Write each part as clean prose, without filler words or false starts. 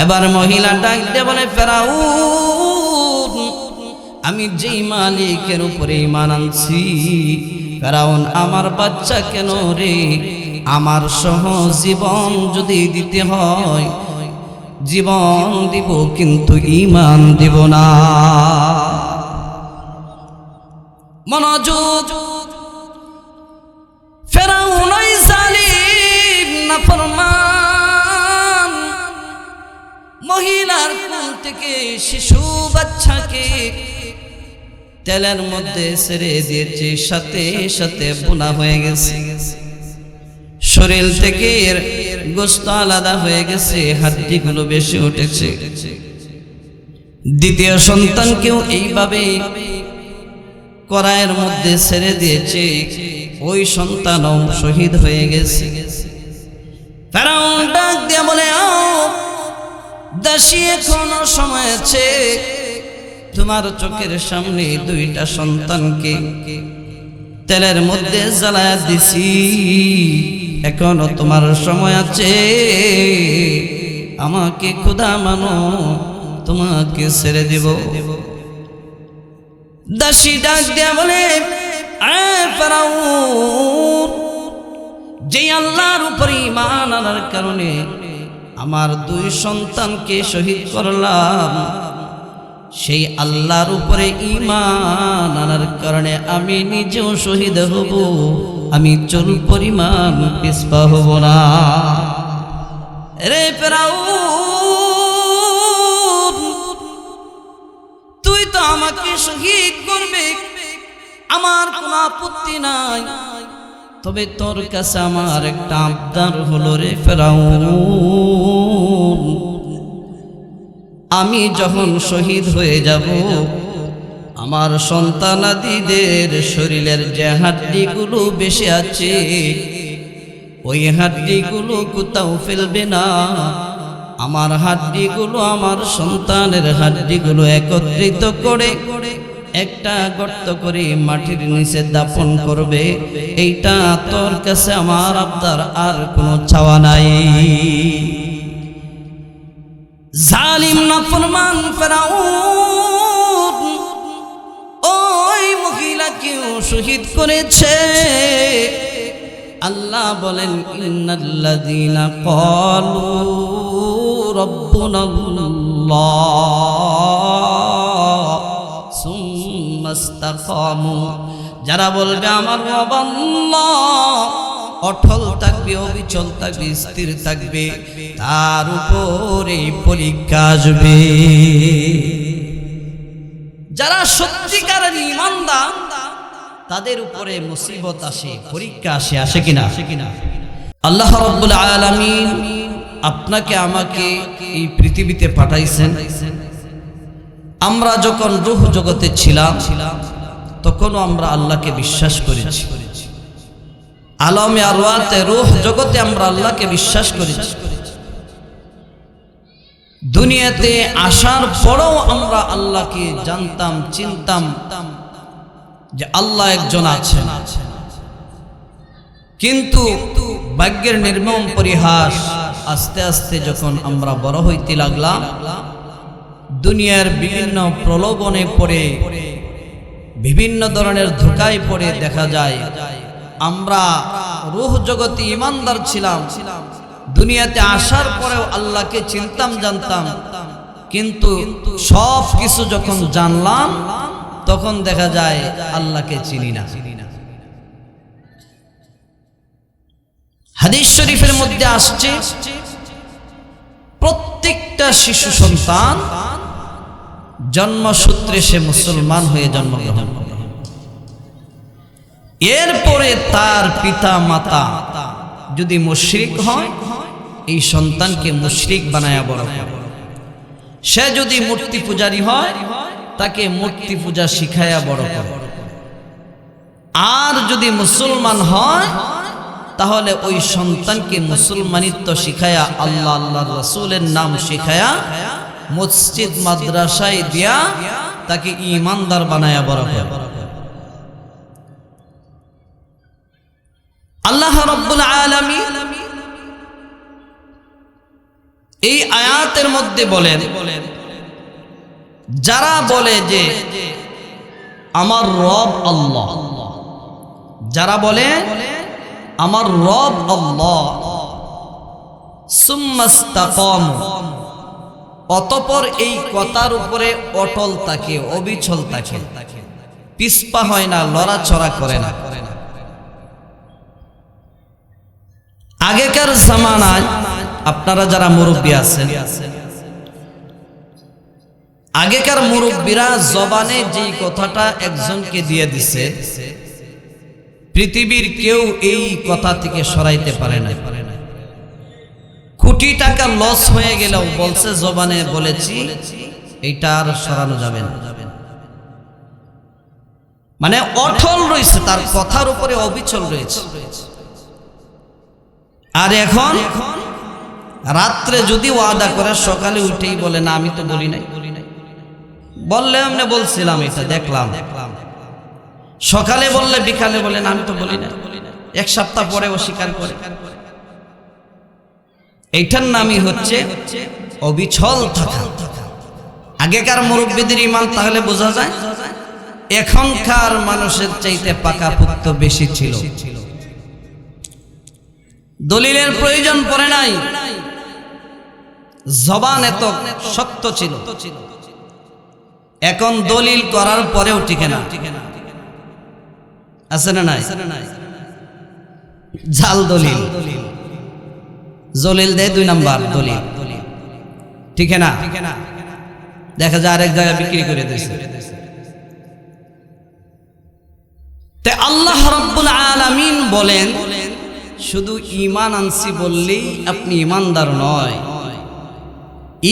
এবার মহিলা ডাক দিয়ে বলে, ফেরাউন, আমি যেই মালিকের উপরে ঈমান আনছি, ফেরাউন আমার বাচ্চা কেন রে? আমার সহ জীবন যদি দিতে হয় জীবন দিব, কিন্তু ঈমান দিব না। মনোযোগ, ফেরাউন ওই জালিম নাফরমান মহিলার কোল থেকে শিশু বাচ্চাকে তেলের মধ্যে ছেড়ে দিয়েছে, সাথে সাথে বোনা হয়ে গেছে, শরীর থেকে গোশত আলাদা হয়ে গেছে, হাড্ডিগুলো বেশি উঠেছে। দ্বিতীয় সন্তানকেও এইভাবে কড়াইয়ের মধ্যে ছেড়ে দিয়েছে, ওই সন্তানও শহীদ হয়ে গেছে। ফেরাউন ডাক দিয়ে বলে, দাসী, এখনো সময় আছে, তোমার চোখের সামনে দুইটা সন্তানকে তেলের মধ্যে জ্বালায়া দিছি, এখনো তোমার সময় আছে, আমাকে খোদা মানো, তোমাকে ছেড়ে দেব। দাসী ডাক দিয়া বলে, ফেরাউন, যে আল্লাহর উপর ঈমান আনার কারণে আমার দুই সন্তানকে শহীদ করলাম, সেই আল্লাহর উপরে ঈমান আনার কারণে আমি নিজেও শহীদ হব, আমি চুল পরিমাণ পিছপা হব না। রে ফেরাউন, তুই তো আমাকে শহীদ করবে, আমার কোনো আপত্তি নাই, তবে তোর কাছে আমার একটা আবদার হলো রে ফেরাউন, আমি যখন শহীদ হয়ে যাব, আমার সন্তানাদিদের শরীরের যে হাড্ডিগুলো বেশি আছে, ওই হাড্ডিগুলো কোথাও ফেলবে না, আমার হাড্ডিগুলো, আমার সন্তানের হাড্ডিগুলো একত্রিত করে একটা গর্ত করে মাটির নিচে দাফন করবে। এইটা তোর কাছে আমার আবদার, আর কোনো চাওয়া নাই। জালিম নাফরমান ফেরাউন ওই মহিলাকেও শহীদ করেছে। আল্লাহ বলেন, ইন্নাল্লাযীনা ক্বালু রাব্বুনাল্লাহ সুম্মা ইসতাকামু, যারা বলবে আমার রব আল্লাহ, অটল থাকবে, অবিচল থাকবে, স্থির থাকবে, তার উপরে পরীক্ষা আসবে। যারা সত্যিকারের ঈমানদার তাদের উপরে মুসিবত আসে, পরীক্ষা আসে, আসে কিনা? আল্লাহ রাব্বুল আলামিন আপনাকে আমাকে এই পৃথিবীতে পাঠাইছেন। আমরা যখন রূহ জগতে ছিলাম তখনও আমরা আল্লাহকে বিশ্বাস করেছি। আলমে আরওয়াতে রূহ জগতে আমরা আল্লাহকে বিশ্বাস করেছি। দুনিয়াতে আসার পরেও আমরা আল্লাহকে জানতাম, চিনতাম যে আল্লাহ একজন আছেন। কিন্তু ভাগ্যের নির্মম পরিহাস, আস্তে আস্তে যখন আমরা বড় হইতে লাগলাম, দুনিয়ার বিভিন্ন প্রলোভনে পড়ে, বিভিন্ন ধরনের ধোঁকায় পড়ে দেখা যায় আমরা রূহ জগতে ঈমানদার ছিলাম, দুনিয়াতে আসার পরেও আল্লাহকে চিনতাম, জানতাম, কিন্তু সব কিছু যখন জানলাম তখন দেখা যায় আল্লাহকে চিনি না। হাদিস শরীফের মধ্যে আসছে, প্রত্যেকটা শিশু সন্তান জন্মসূত্রে সে মুসলমান হয়ে জন্মগ্রহণ করে, এরপরে তার পিতা মাতা যদি মুশরিক হয়, এই সন্তানকে মুশরিক বানায়া বড় করে। সে যদি মূর্তি পূজারী হয়, তাকে মূর্তি পূজা শিখায়া বড় করে। আর যদি মুসলমান হয়, তাহলে ওই সন্তানকে মুসলমানিত্ব শিখায়া, আল্লাহ আল্লাহর রাসূলের নাম শিখায়া, মসজিদ মাদ্রাসায় দিয়া তাকে ঈমানদার বানায়া বড় করে। আল্লাহ রাব্বুল আলামিন এই আয়াতের মধ্যে বলেন, যারা বলে যে আমার রব আল্লাহ, যারা বলে আমার রব আল্লাহ, সুম্মাস্তাকামু, অতঃপর এই কথার উপরে অটল থাকে, অবিচল থাকে, পিছপা হয় না, লড়াচড়া করে না। আগেকার জামানায় আপনারা যারা মুরব্বী আছেন, আগেকার মুরব্বীরা জবানে যেই কথাটা একজনকে দিয়ে দিছে, পৃথিবীর কেউ এই কথা থেকে সরাইতে পারে না। কোটি টাকা লস হয়ে গেলেও বলছে জবানে বলেছি, এইটা আর সরানো যাবে না। মানে অটল রয়েছে, তার কথার উপরে অবিচল রয়েছে। আর এখন রাত্রে যদি ওয়াদা করে সকালে উঠেই বলে না আমি তো বলি নাই, বললে আমি বলছিলাম, এটা দেখলাম। সকালে বললে বিকালে বলে না আমি তো বলি না, এক সপ্তাহ পরে অস্বীকার করে। এইটার নামই হচ্ছে অবিচল থাকা। আগেকার মুরব্বীদের ঈমান তাহলে বোঝা যায় এখনকার মানুষের চাইতে পাকাপোক্ত বেশি ছিল। দলিলের প্রয়োজন পড়ে নাই, জবান এত শক্ত ছিল। এখন দলিল করার পরেও টিকে না, আছে না নাই? জাল দলিল, জলিল দেয় 2 নাম্বার দলিল, ঠিক না? দেখা যায় আরেক জায়গায় বিক্রি করে দিয়েছে। তে আল্লাহ রাব্বুল আলামিন বলেন, শুধু ঈমান আনছি বললেই আপনি ঈমানদার নয়,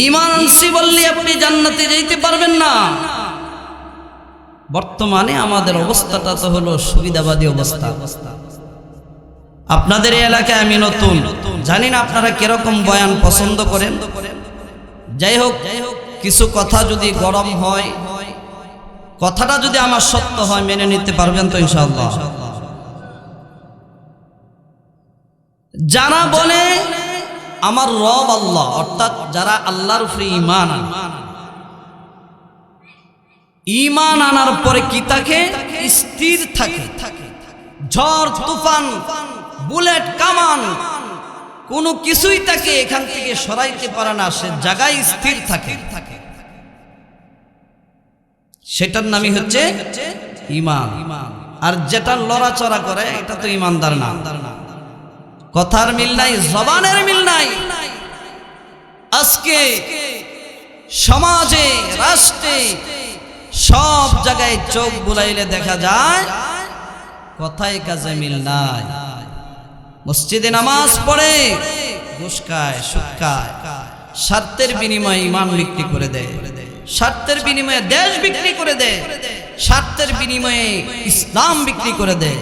ঈমান আনছি বললেই আপনি জান্নাতে যেতে পারবেন না। বর্তমানে আমাদের অবস্থাটা তো হলো সুবিধাবাদী অবস্থা। আপনাদের এই এলাকায় আমি নতুন, জানি না আপনারা কিরকম বয়ান পছন্দ করেন। যাই হোক, কিছু কথা যদি গরম হয়, কথাটা যদি আমার সত্য হয়, মেনে নিতে পারবেন তো ইনশাআল্লাহ? যারা বলে আমার রব আল্লাহ, অর্থাৎ যারা আল্লাহর উপরে ঈমান আনে, ঈমান আনার পরে কি থাকে? স্থির থাকে। ঝড় তুফান, বুলেট, কামান, কোনো কিছুই তাকে এখান থেকে সরাইতে পারে না, সে জায়গায় স্থির থাকে। সেটার নামই হচ্ছে ঈমান। আর যেটা লড়াচড়া করে এটা তো ঈমানদার না। কথার মিল নাই, জবানের মিল নাই। আজকে সমাজে, রাষ্ট্রে, সব জায়গায় চোখ বুলাইলে দেখা যায় কথায় কাজে মিল নাই। মসজিদে নামাজ পড়ে, ঘুষ খায়, সুদ খায়, স্বার্থের বিনিময়ে ঈমান বিক্রি করে দেয়, স্বার্থের বিনিময়ে দেশ বিক্রি করে দেয়, স্বার্থের বিনিময়ে ইসলাম বিক্রি করে দেয়।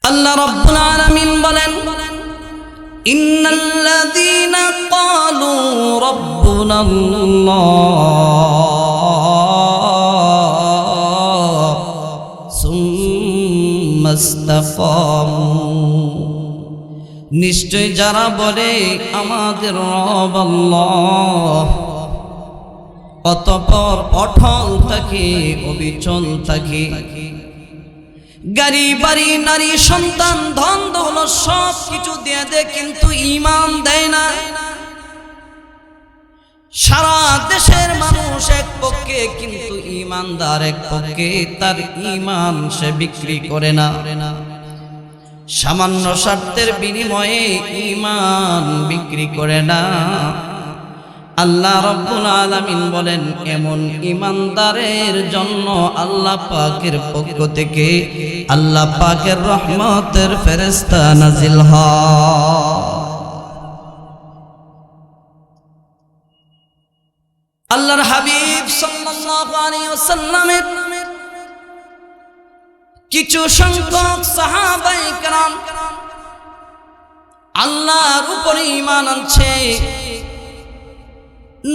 আল্লাহ রাব্বুল আলামিন বলেন, ইন্নাল্লাযীনা ক্বালু রাব্বুনাল্লাহ সুম্মাস্তাকামু, নিশ্চয় যারা বলে আমাদের রব আল্লাহ, অতঃপর অটল থাকে, অবিচল থাকে। গাড়ি বাড়ি, নারী সন্তান, ধন দৌলত সব কিছু দিয়ে দেয়, কিন্তু ঈমান দেয় না। সারা দেশের মানুষ এক পক্ষে, কিন্তু ঈমানদার এক পক্ষে, তার ঈমান সে বিক্রি করে না। সামান্য স্বার্থের বিনিময়ে ঈমান বিক্রি করে না। আল্লাহ রাব্বুল আলামিন বলেন, এমন ঈমানদারের জন্য আল্লাহ পাকের পক্ষ থেকে আল্লাহ পাকের রহমতের ফেরেশতা নাজিল হয়। আল্লাহর হাবিব সাল্লাল্লাহু আলাইহি ওয়াসাল্লামের কিছু সংখ্যক সাহাবায়ে কেরাম আল্লাহর উপরে ঈমান আনছে,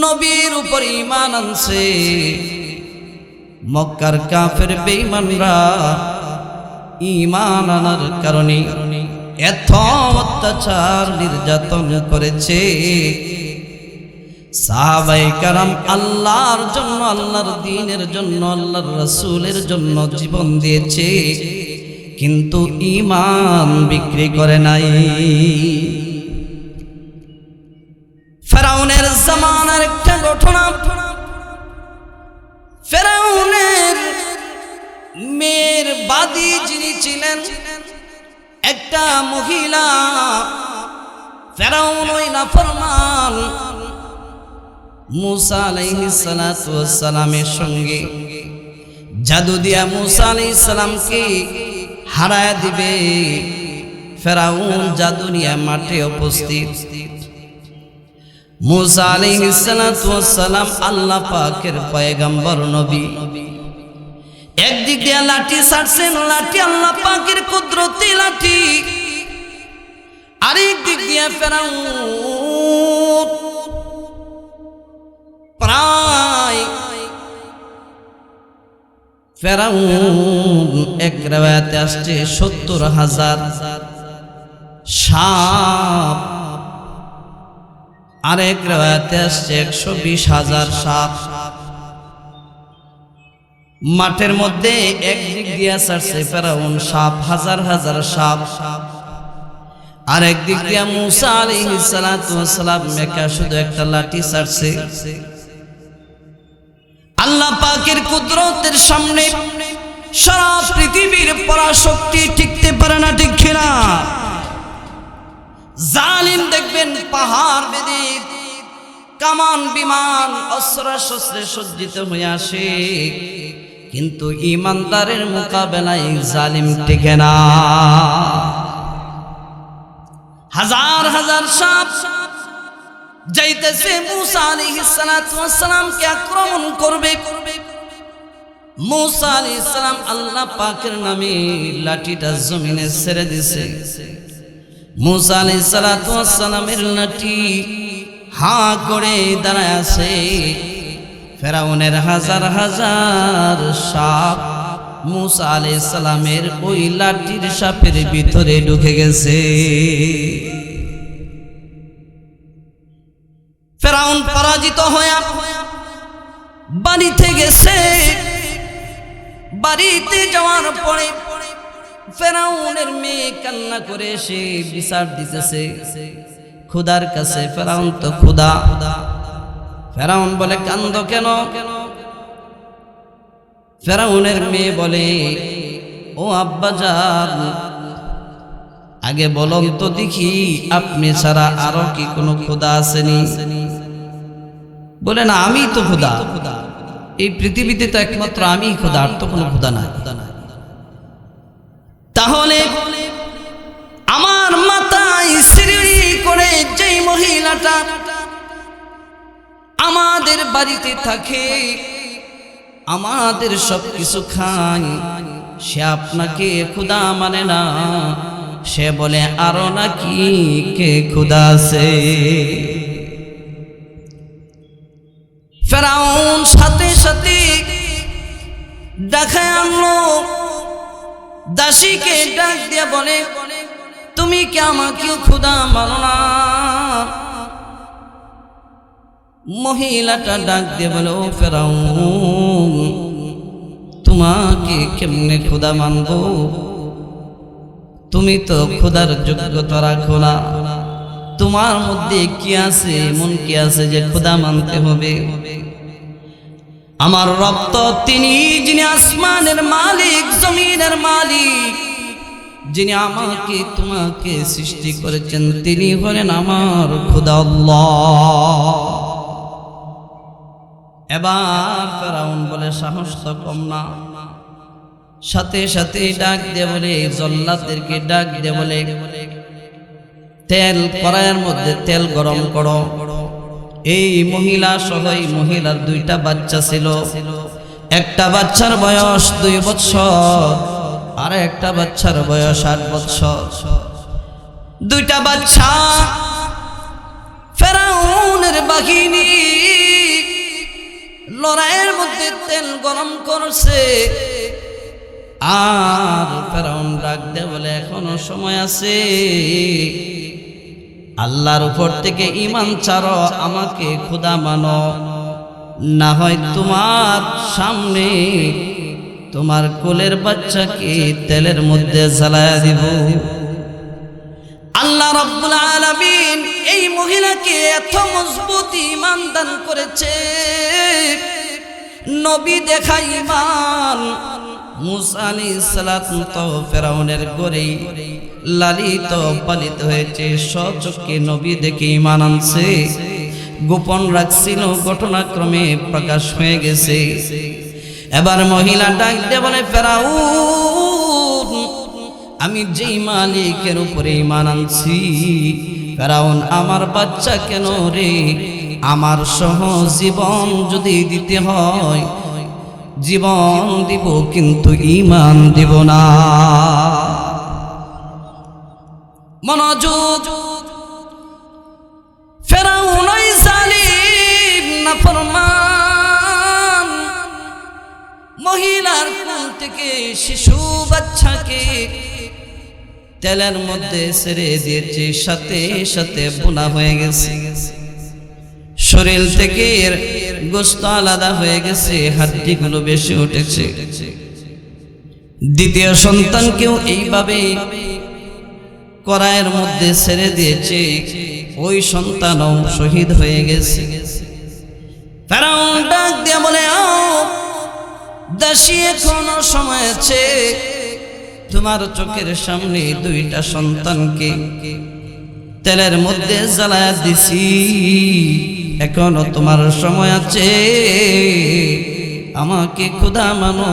নবীর উপর ঈমান আনছে। মক্কার কাফের বেঈমানরা ঈমান আনার কারণে এত অত্যাচার নির্যাতন করেছে। সাহাবায়ে কেরাম আল্লাহর জন্য, আল্লাহর দ্বীনের জন্য, আল্লাহর রাসূলের জন্য জীবন দিয়েছে, কিন্তু ঈমান বিক্রি করে নাই। ফেরাউনের জামানার একটা ঘটনা, ফেরাউনের মেয়ের বাদী যিনি ছিলেন একটা মহিলা, ফেরাউন ওই নাফরমান মুসা আলাইহিস সালাতু ওয়াস সালামের সঙ্গে জাদু দিয়া মুসা আলাইহিস সালামকে হারায় দিবে। ফেরাউন জাদু নিয়ে মাঠে উপস্থিত। মুসা আলাইহিস সালাতু ওয়াস সালাম আল্লাহ পাকের পয়গম্বর নবী, একদিক দিয়ে লাঠি ছাড়ছেন, লাঠি আল্লাহ পাকের কুদরতি লাঠি, আরেক দিক দিয়ে ফেরাউন প্রায় ফেরাউন এক রাওয়ায়াতে আসছে ৭০,০০০ সাপ, আরেক রাওয়ায়াতে আসছে ১২০,০০০ সাপ মাঠের মধ্যে একদিক দিয়ে ছাড়ছে ফেরাউন সাপ, হাজার হাজার সাপ, আর একদিক দিয়ে মুসা আলাইহিস সালাতু ওয়াস সালাম একা শুধু একটা লাঠি ছাড়ছে। আল্লাহ পাকের কুদরতের সামনে সারা পৃথিবীর পরাশক্তি টিকতে পারে না, ঠিক না? জালিম দেখবেন পাহাড় বেদে কামান বিমান অস্ত্র শস্ত্রে সজ্জিত হয়ে আসে, কিন্তু ঈমানদারের মোকাবেলায় জালিম টিকে না। হাজার হাজার সাপ যাইতেছে মুসা আলাইহিস সালাতু ওয়াস সালামকে আক্রমণ করবে। মুসা আলাইহিস সালাম আল্লাহ পাকের নামে লাঠিটা জমিনে ছেড়ে দিয়েছে। মুসা আলাইহিস সালাতু ওয়াস সালামের লাঠি হা করে দাঁড়ায় আছে। ফেরাউনের হাজার হাজার সাপ মুসা আলাইহিস সালামের ওই লাঠির সাপের ভিতরে ঢুকে গেছে। ফেরাউন পরাজিত হয়ে বাড়িতে গেছে। বাড়িতে যাওয়ার পরে ফেরাউনের মেয়ে কান্না করে সে বিচার দিতেছে খোদার কাছে। ফেরাউন তো খোদা। ফেরাউন বলে কান্দো কেন? ফেরাউনের মেয়ে বলে ও আব্বাজান, আগে বলুন তো দেখি আপনি ছাড়া আরো কি কোনো খোদা আসেনি? বলে না, আমি তো খোদা, এই পৃথিবীতে তো একমাত্র আমি খোদা, আর তো কোনো খোদা নাই। তাহলে আমার মাথায় সিঁড়ি করে যেই মহিলাটা আমাদের বাড়িতে থাকে, আমাদের সব কিছু খায়, সে আপনাকে খোদা মানে না? সে বলে আরো নাকি কে খোদা আছে? ফেরাউন সাথে সাথে দেখায় আনলো, দাসীকে ডাক দিয়ে বলে তুমি কি আমাকে খোদা মানো না? মহিলাটা ডাক দিয়ে বলে ও ফেরাউন, তোমাকে কেমনে খোদা মানবো? তুমি তো খোদার যোগ্যতা রাখো না। তোমার মধ্যে কি আছে, এমন কি আছে যে খোদা মানতে হবে? আমার রব তো তিনি, যিনি আসমানের মালিক, জমিনের মালিক, যিনি আমাকে তোমাকে সৃষ্টি করেছেন, তিনি হলেন আমার খোদা আল্লাহ। এবার ফেরাউন বলে সাহস তো কম না। সাথে সাথে ডাক দিয়ে বলে, জল্লাদদেরকে ডাক দিয়ে বলে তেল কড়াইয়ের মধ্যে তেল গরম করো। এই মহিলা সহ এই মহিলার দুইটা বাচ্চা ছিল। একটা বাচ্চার বয়স 2 বছর, আর একটা বাচ্চার বয়স 8 বছর। দুইটা বাচ্চা ফেরাউনের বাহিনী লড়াইয়ের মধ্যে তেল গরম করছে। আর ফেরাউন ডাক দেয় বলে এখনো সময় আছে, আল্লাহর উপর থেকে ঈমান ছাড়ো, আমাকে খোদা মানো, না হয় তোমার সামনে তোমার কোলের বাচ্চাকে তেলের মধ্যে জ্বালায়া দিব। আল্লাহ রাব্বুল আলামিন এই মহিলাকে এত মজবুত ঈমান দান করেছে, নবী দেখা ঈমান। মুসা আলাইহিস সালাম তো ফেরাউনের ঘরে লালিত পালিত হয়েছে, স্বচক্ষে নবী দেখে ঈমান আনছে, গোপন রাখছিল, ঘটনাক্রমে প্রকাশ হয়ে গেছে। এবার মহিলা ডাক দিয়ে বলে ফেরাউন, আমি যেই মালিকের উপরে ঈমান আনছি, ফেরাউন আমার বাচ্চা কেন রে, আমার সহ জীবন যদি দিতে হয় জীবন দিব, কিন্তু ঈমান দিব না। মনোযোগ, ফেরাউন ওই জালিম নাফরমান মহিলার কোল থেকে শিশু বাচ্চাকে তেলের মধ্যে ছেড়ে দিয়েছে, সাথে সাথে বোনা হয়ে গেছে, শরীর থেকে গোশত আলাদা হয়ে গেছে, হাড্ডিগুলো বেশি উঠেছে। দ্বিতীয় সন্তানকেও এইভাবে কড়াইয়ের মধ্যে ছেড়ে দিয়েছে, ওই সন্তানও শহীদ হয়ে গেছে। ফেরাউন ডাক দিয়ে বলে, দাসী এখনো সময় আছে, তোমার চোখের সামনে দুইটা সন্তানকে তেলের মধ্যে জ্বালায়া দিছি, এখনো তোমার সময় আছে, আমাকে খোদা মানো,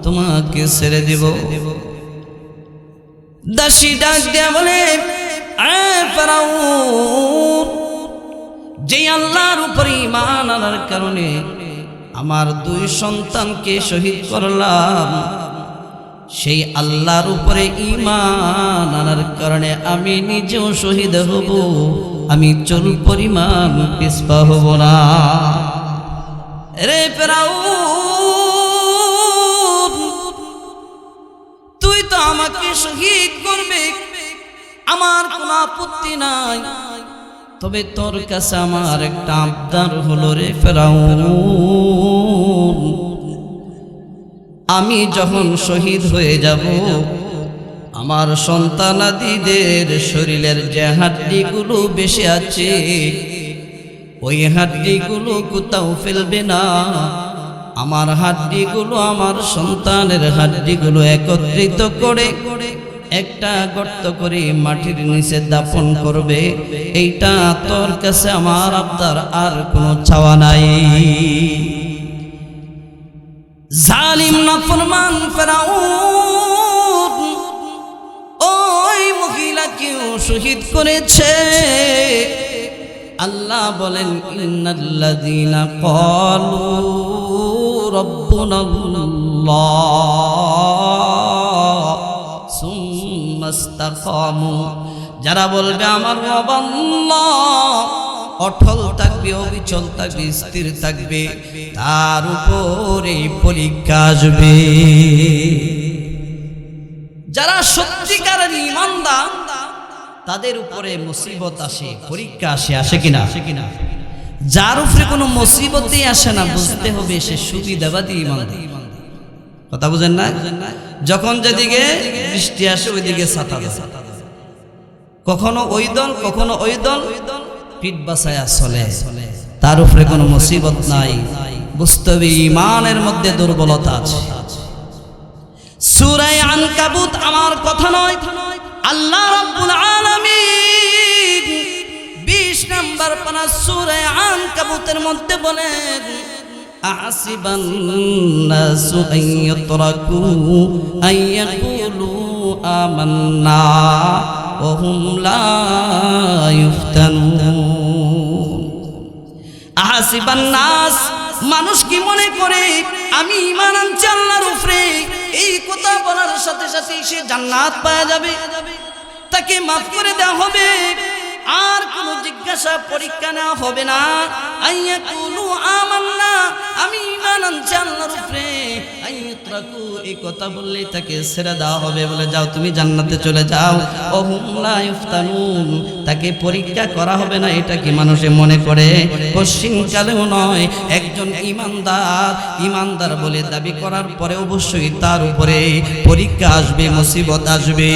তোমাকে ছেড়ে দেব। দাসী ডাক দিয়া বলে, ফেরাউন, যে আল্লাহর উপর ঈমান আনার কারণে আমার দুই সন্তানকে শহীদ করলাম, সেই আল্লাহর উপরে ঈমান আনার কারণে আমি নিজেও শহীদ হব, আমি চুল পরিমাণ পিছপা হব না। রে ফেরাউন, তুই তো আমাকে শহীদ করবে, আমার কোনো আপত্তি নাই, তবে তোর কাছে আমার একটা আবদার হলো রে ফেরাউন, আমি যখন শহীদ হয়ে যাব, আমার সন্তানাদিদের শরীরের যে হাড্ডিগুলো বেশি আছে, ওই হাড্ডিগুলো কোথাও ফেলবে না, আমার হাড্ডিগুলো, আমার সন্তানের হাড্ডিগুলো একত্রিত করে একটা গর্ত করে মাটির নিচে দাফন করবে। এইটা তোর কাছে আমার আবদার, আর কোনো চাওয়া নাই। জালিম নাফরমান ফেরাউন ওই মহিলাকেও শহীদ করেছে। আল্লাহ বলেন, ইন্নাল্লাযীনা ক্বালু রাব্বুনাল্লাহ সুম্মা ইসতাকামু, যারা বলবে আমার রব আল্লাহ, অটল থাকবে, অবিচল থাকবে, স্থির থাকবে, তার উপরে পরীক্ষা আসবে। যারা সত্যিকারের ঈমানদার তাদের উপরে মুসিবত আসে, পরীক্ষা আসে, আসে কিনা? যার উপরে কোনো মুসিবতই আসে না, বুঝতে হবে সে সুবিধাবাদী ঈমানদার। কথা বুঝেন না? যখন যেদিকে বৃষ্টি আসে ওইদিকে ছাতা দেয়, কখনো ওই দল কখনো ওই দল, পিঠ বাঁচায়া চলে, তার উপরে কোনো মুসিবত নাই। বুঝতে হবে ঈমানের মধ্যে দুর্বলতা আছে। সূরা আনকাবুত আমার কথা নয়, আল্লাহ রাব্বুল আলামিন 20 নম্বর পারা সূরা আনকাবুতের মধ্যে বলেন, আহসিবান নাসু আন ইউতরাকু আন ইয়াকুলু আমান্না ওয়া হুম লা ইফতানুন। আহসিবান নাস, মানুষ কি মনে করে আমি ঈমান আনছি আল্লাহর উপরে, এই কথা বলার সাথে সাথে সে জান্নাত পাওয়া যাবে, তাকে মাফ করে দেওয়া হবে? আর কোনো জিজ্ঞাসা পরীক্ষা নেওয়া হবে না। আইয়াকুলু আমান্না, আমি ঈমান আনছি আল্লাহর উপরে। আইয়ুতরাকু, এই কথা বললেই তাকে ছেড়ে দেওয়া হবে, বলে যাও তুমি জান্নাতে চলে যাও। ওহুম লা ইফতানুন, তাকে পরীক্ষা করা হবে না, এটা কি মানুষে মনে করে? কোশ্চিনকালেও নয়। একজন ইমানদার বলে দাবি করার পরে অবশ্যই তার উপরে পরীক্ষা আসবে, মুসিবত আসবে।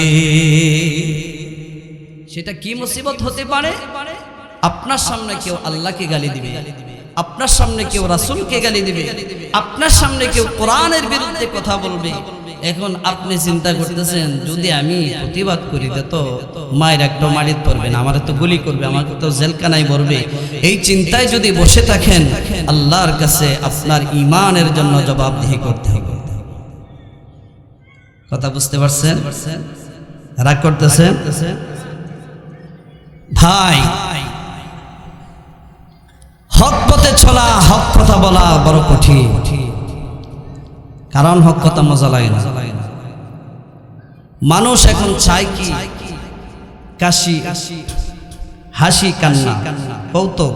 সেটা কি মুসিবত হতে পারে? আপনার সামনে কেউ আল্লাহকে গালি দিবে, আপনার সামনে কেউ রাসূলকে গালি দিবে, আপনার সামনে কেউ কোরআনের বিরুদ্ধে কথা বলবে। এখন আপনি চিন্তা করতেছেন, যদি আমি প্রতিবাদ করি তো মায়ের একটা মারিত পড়বে না, আমার তো গুলি করবে, আমাকে তো জেলখানায় ভরবে। এই চিন্তায় যদি বসে থাকেন, আল্লাহর কাছে আপনার ঈমানের জন্য জবাবদিহি করতে হবে। কথা বুঝতে পারছেন? রাগ করতেছেন ভাই? হক পথে চলা, হক কথা বলা বড় কঠিন, কারণ হক কথা মজা লাগে না। মানুষ এখন চায় কি? কাশি, হাসি, কান্না, কৌতুক,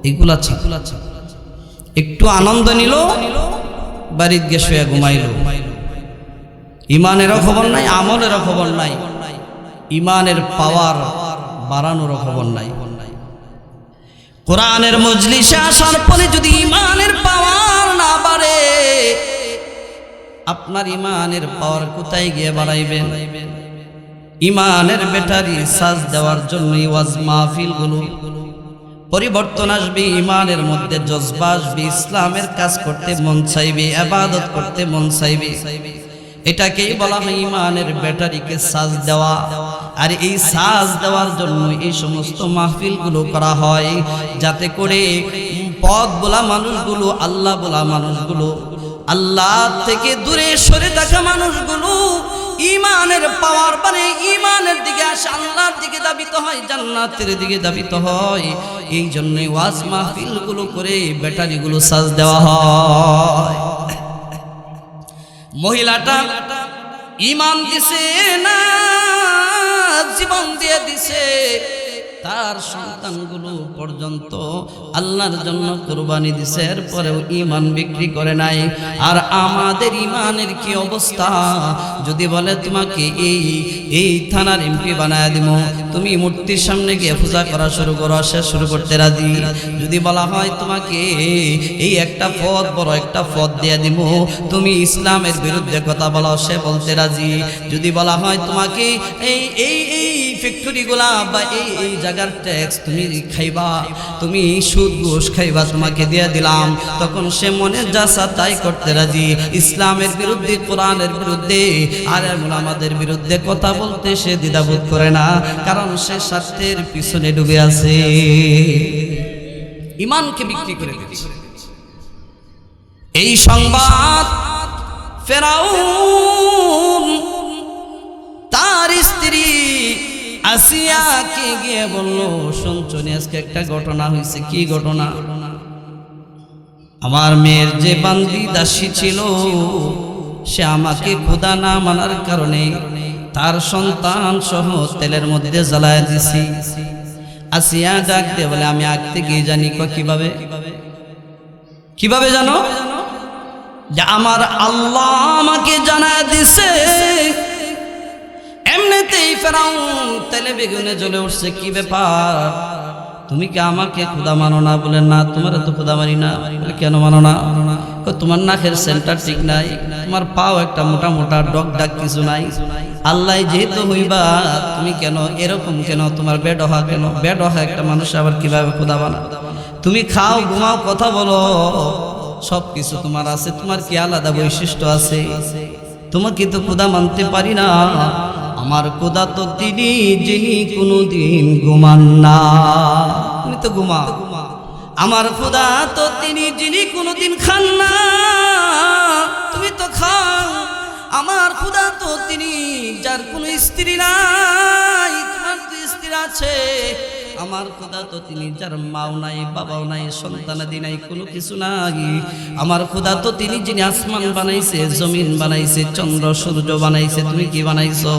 এগুলা একটু আনন্দ নিল, বাড়িতে গিয়ে শুয়ে ঘুমাইল। ইমানেরও খবর নাই, আমলেরও খবর নাই, ইমানের পাওয়ার বাড়ানোরও খবর নাই। কোরআনের মজলিসে আসার পরে যদি ইমানের পাওয়ার না বাড়ে, আপনার ইমানের পাওয়ার কোথায় গিয়ে বাড়াইবেন? ইমানের ব্যাটারি চার্জ দেওয়ার জন্য ওয়াজ মাহফিলগুলো পরিবর্তন আসবে, ইমানের মধ্যে জজবা আসবে, ইসলামের কাজ করতে মন চাইবে, ইবাদত করতে মন চাইবে। এটাকেই বলা হয় ইমানের ব্যাটারিকে চার্জ দেওয়া। আর এই চার্জ দেওয়ার জন্য এই সমস্ত মাহফিলগুলো করা হয়, যাতে করে পথ বলা মানুষগুলো, আল্লাহ বলা মানুষগুলো, আল্লাহ থেকে দূরে সরে থাকা মানুষগুলো ইমানের পাওয়ার মানে ইমানের দিকে আসে, আল্লাহর দিকে দাবিত হয়, জান্নাতের দিকে দাবিত হয়। এই জন্য ওয়াজ মাহফিলগুলো করে ব্যাটারিগুলো চার্জ দেওয়া হয়। মহিলাটা ইমান দিছে না, জীবন দিয়ে দিছে, তার সন্তানগুলো পর্যন্ত আল্লাহর জন্য কুরবানি দিছে, এরপরেও ইমান বিক্রি করে নাই। আর আমাদের ইমানের কি অবস্থা? যদি বলে তোমাকে এই থানার এমপি বানায় দিব, তুমি মূর্তির সামনে গিয়ে পূজা করা শুরু করো, শেষ শুরু করতে রাজি। যদি বলা হয় তোমাকে এই একটা পদ, বড় একটা পদ দিয়ে দিব, তুমি ইসলামের বিরুদ্ধে কথা বলো, সে বলতে রাজি। যদি বলা হয় তোমাকে এই ফ্যাক্টরিগুলা বা এই জায়গার ট্যাক্স তুমি খাইবা, তুমি সুদ ঘুষ খাইবা, তোমাকে দিয়ে দিলাম, তখন সে মনে যা তাই করতে রাজি। ইসলামের বিরুদ্ধে, কোরআনের বিরুদ্ধে, আর আমাদের বিরুদ্ধে কথা বলতে সে দ্বিধাবোধ করে না, কারণ সে স্বার্থের পিছনে ডুবে আছে, ইমানকে বিক্রি করে দিচ্ছে। এই সংবাদ ফেরাউন তার স্ত্রী আসিয়াকে গিয়ে বলল, শুনছনি আজকে একটা ঘটনা হয়েছে। কি ঘটনা? আমার মেয়ের যে বান্দি দাসী ছিল, সে আমাকে খোদা না মানার কারণে তার সন্তান সহ তেলের মধ্যে জ্বালায় দিছি। আসিয়া ডাক দিয়ে বলে, আমি আগ থেকে জানি। কিভাবে? কিভাবে জানো? যে আমার আল্লাহ আমাকে জানায় দিছে। এমনিতেই ফেরাউন তেলে বেগুনে জ্বলে উঠছে। কি ব্যাপার, তুমি কি আমাকে খোদা মানো না? বলে না, তোমার তো খোদা মানি না। বলে কেন মানো না? তোমার নাকের সেন্টার ঠিক নাই, তোমার পাও একটা মোটা মোটা ডগ ডাক কিছু নাই। আল্লাহ যেহেতু হইবা, তুমি কেন এরকম, কেন তোমার বেডহা, কেন বেডহা একটা মানুষ আবার কিভাবে খোদা বানা? তুমি খাও, ঘুমাও, কথা বলো, সব কিছু তোমার আছে, তোমার কি আলাদা বৈশিষ্ট্য আছে? তোমাকে তো খোদা মানতে পারি না। আমার খোদা তো তিনি যিনি কোনোদিন ঘুমান না। তুমি তো ঘুমাও। আমার খোদা তো তিনি যিনি কোনোদিন খান না, তুমি তো খাও। আমার খোদা তো তিনি যার কোনো স্ত্রী নাই, তোমার তো স্ত্রী আছে। আমার খোদা তো তিনি যার মাও নাই, বাবাও নাই, সন্তানাদি নাই, কোনো কিছু নাই। আমার খোদা তো তিনি যিনি আসমান বানাইছে, জমিন বানাইছে, চন্দ্র সূর্য বানাইছে। তুমি কি বানাইছো?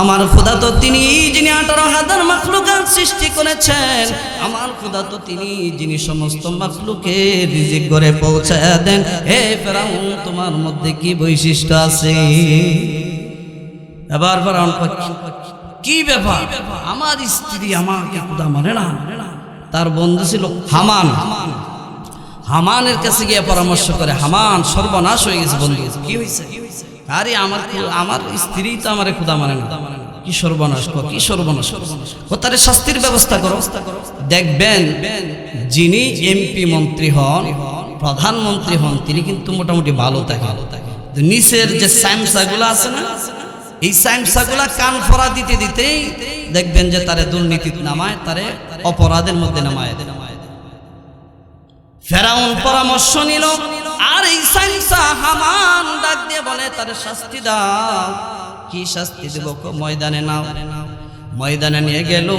আমার খোদা তো তিনি যিনি 18,000 মাখলুকাত সৃষ্টি করেছেন, আমার খোদা তো তিনি যিনি সমস্ত মাখলুকে রিজিক করে পৌঁছায় দেন। হে ফেরাউন, তোমার মধ্যে কি বৈশিষ্ট্য আছে? এবার ফেরাউন কি ব্যাপার, আমার স্ত্রী আমাকে খোদা মানে না। তার বন্ধু ছিল হামান। হামানের কাছে গিয়ে পরামর্শ করে, হামান সর্বনাশ হয়ে গেছে বন্ধু, কি হয়েছে? আরে আমার স্ত্রী তো আমার খোদা মানে না। কি সর্বনাশ, কি সর্বনাশ? ও তার শাস্তির ব্যবস্থা করো। দেখবেন যিনি এমপি মন্ত্রী হন, প্রধানমন্ত্রী হন, তিনি কিন্তু মোটামুটি ভালো থাকেন। নিচের যে সাইমসাগুলো আছে না, এই সাইমসাগুলা কান ফরা দিতে দিতেই দেখবেন যে তারে দুর্নীতির নামায়, তারে অপরাধের মধ্যে নামায়। ফেরাউন পরামর্শ নিল, আর এই সাইমসা হামান ডাক দিয়ে বলে, তারে শাস্তি দাও। কি শাস্তি দেব? ময়দানে নাও। ময়দানে নিয়ে গেল।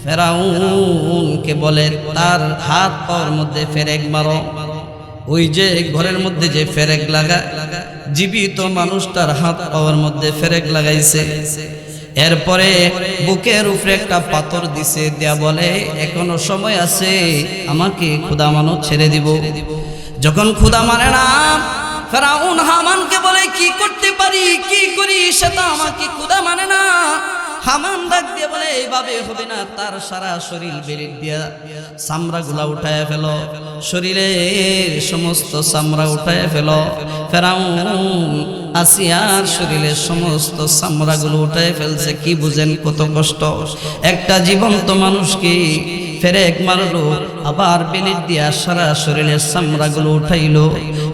ফেরাউনকে বলে, তার হাত পাওয়ার মধ্যে ফেরেক মারো। ওই যে ঘরের মধ্যে যে ফেরেক লাগা, জীবিত মানুষটার হাত পাওয়ার মধ্যে ফেরেক লাগাইছে। এরপরে বুকের উপরে একটা পাথর দিছে, দেয়া বলে, এখনো সময় আছে, আমাকে খোদা মানো, ছেড়ে দিব। যখন খোদা মানে না, ফেরাউন হামানকে বলে, কি করতে পারি, কি করি, সেটা আমাকে খোদা মানে না। হামান ডাক দিয়ে বলে, এইভাবে হবে না, তার সারা শরীর বেরিয়ে দিয়া চামড়াগুলা উঠায় ফেলো, শরীরের সমস্ত চামড়া উঠায় ফেলো। ফেরাউন আসিয়ার শরীরের সমস্ত চামড়াগুলো উঠায় ফেলছে। কি বুঝেন কত কষ্ট? একটা জীবন্ত মানুষকে ফেরেক মারলো, আবার বেলিট দিয়া সারা শরীরের চামড়াগুলো উঠাইলো।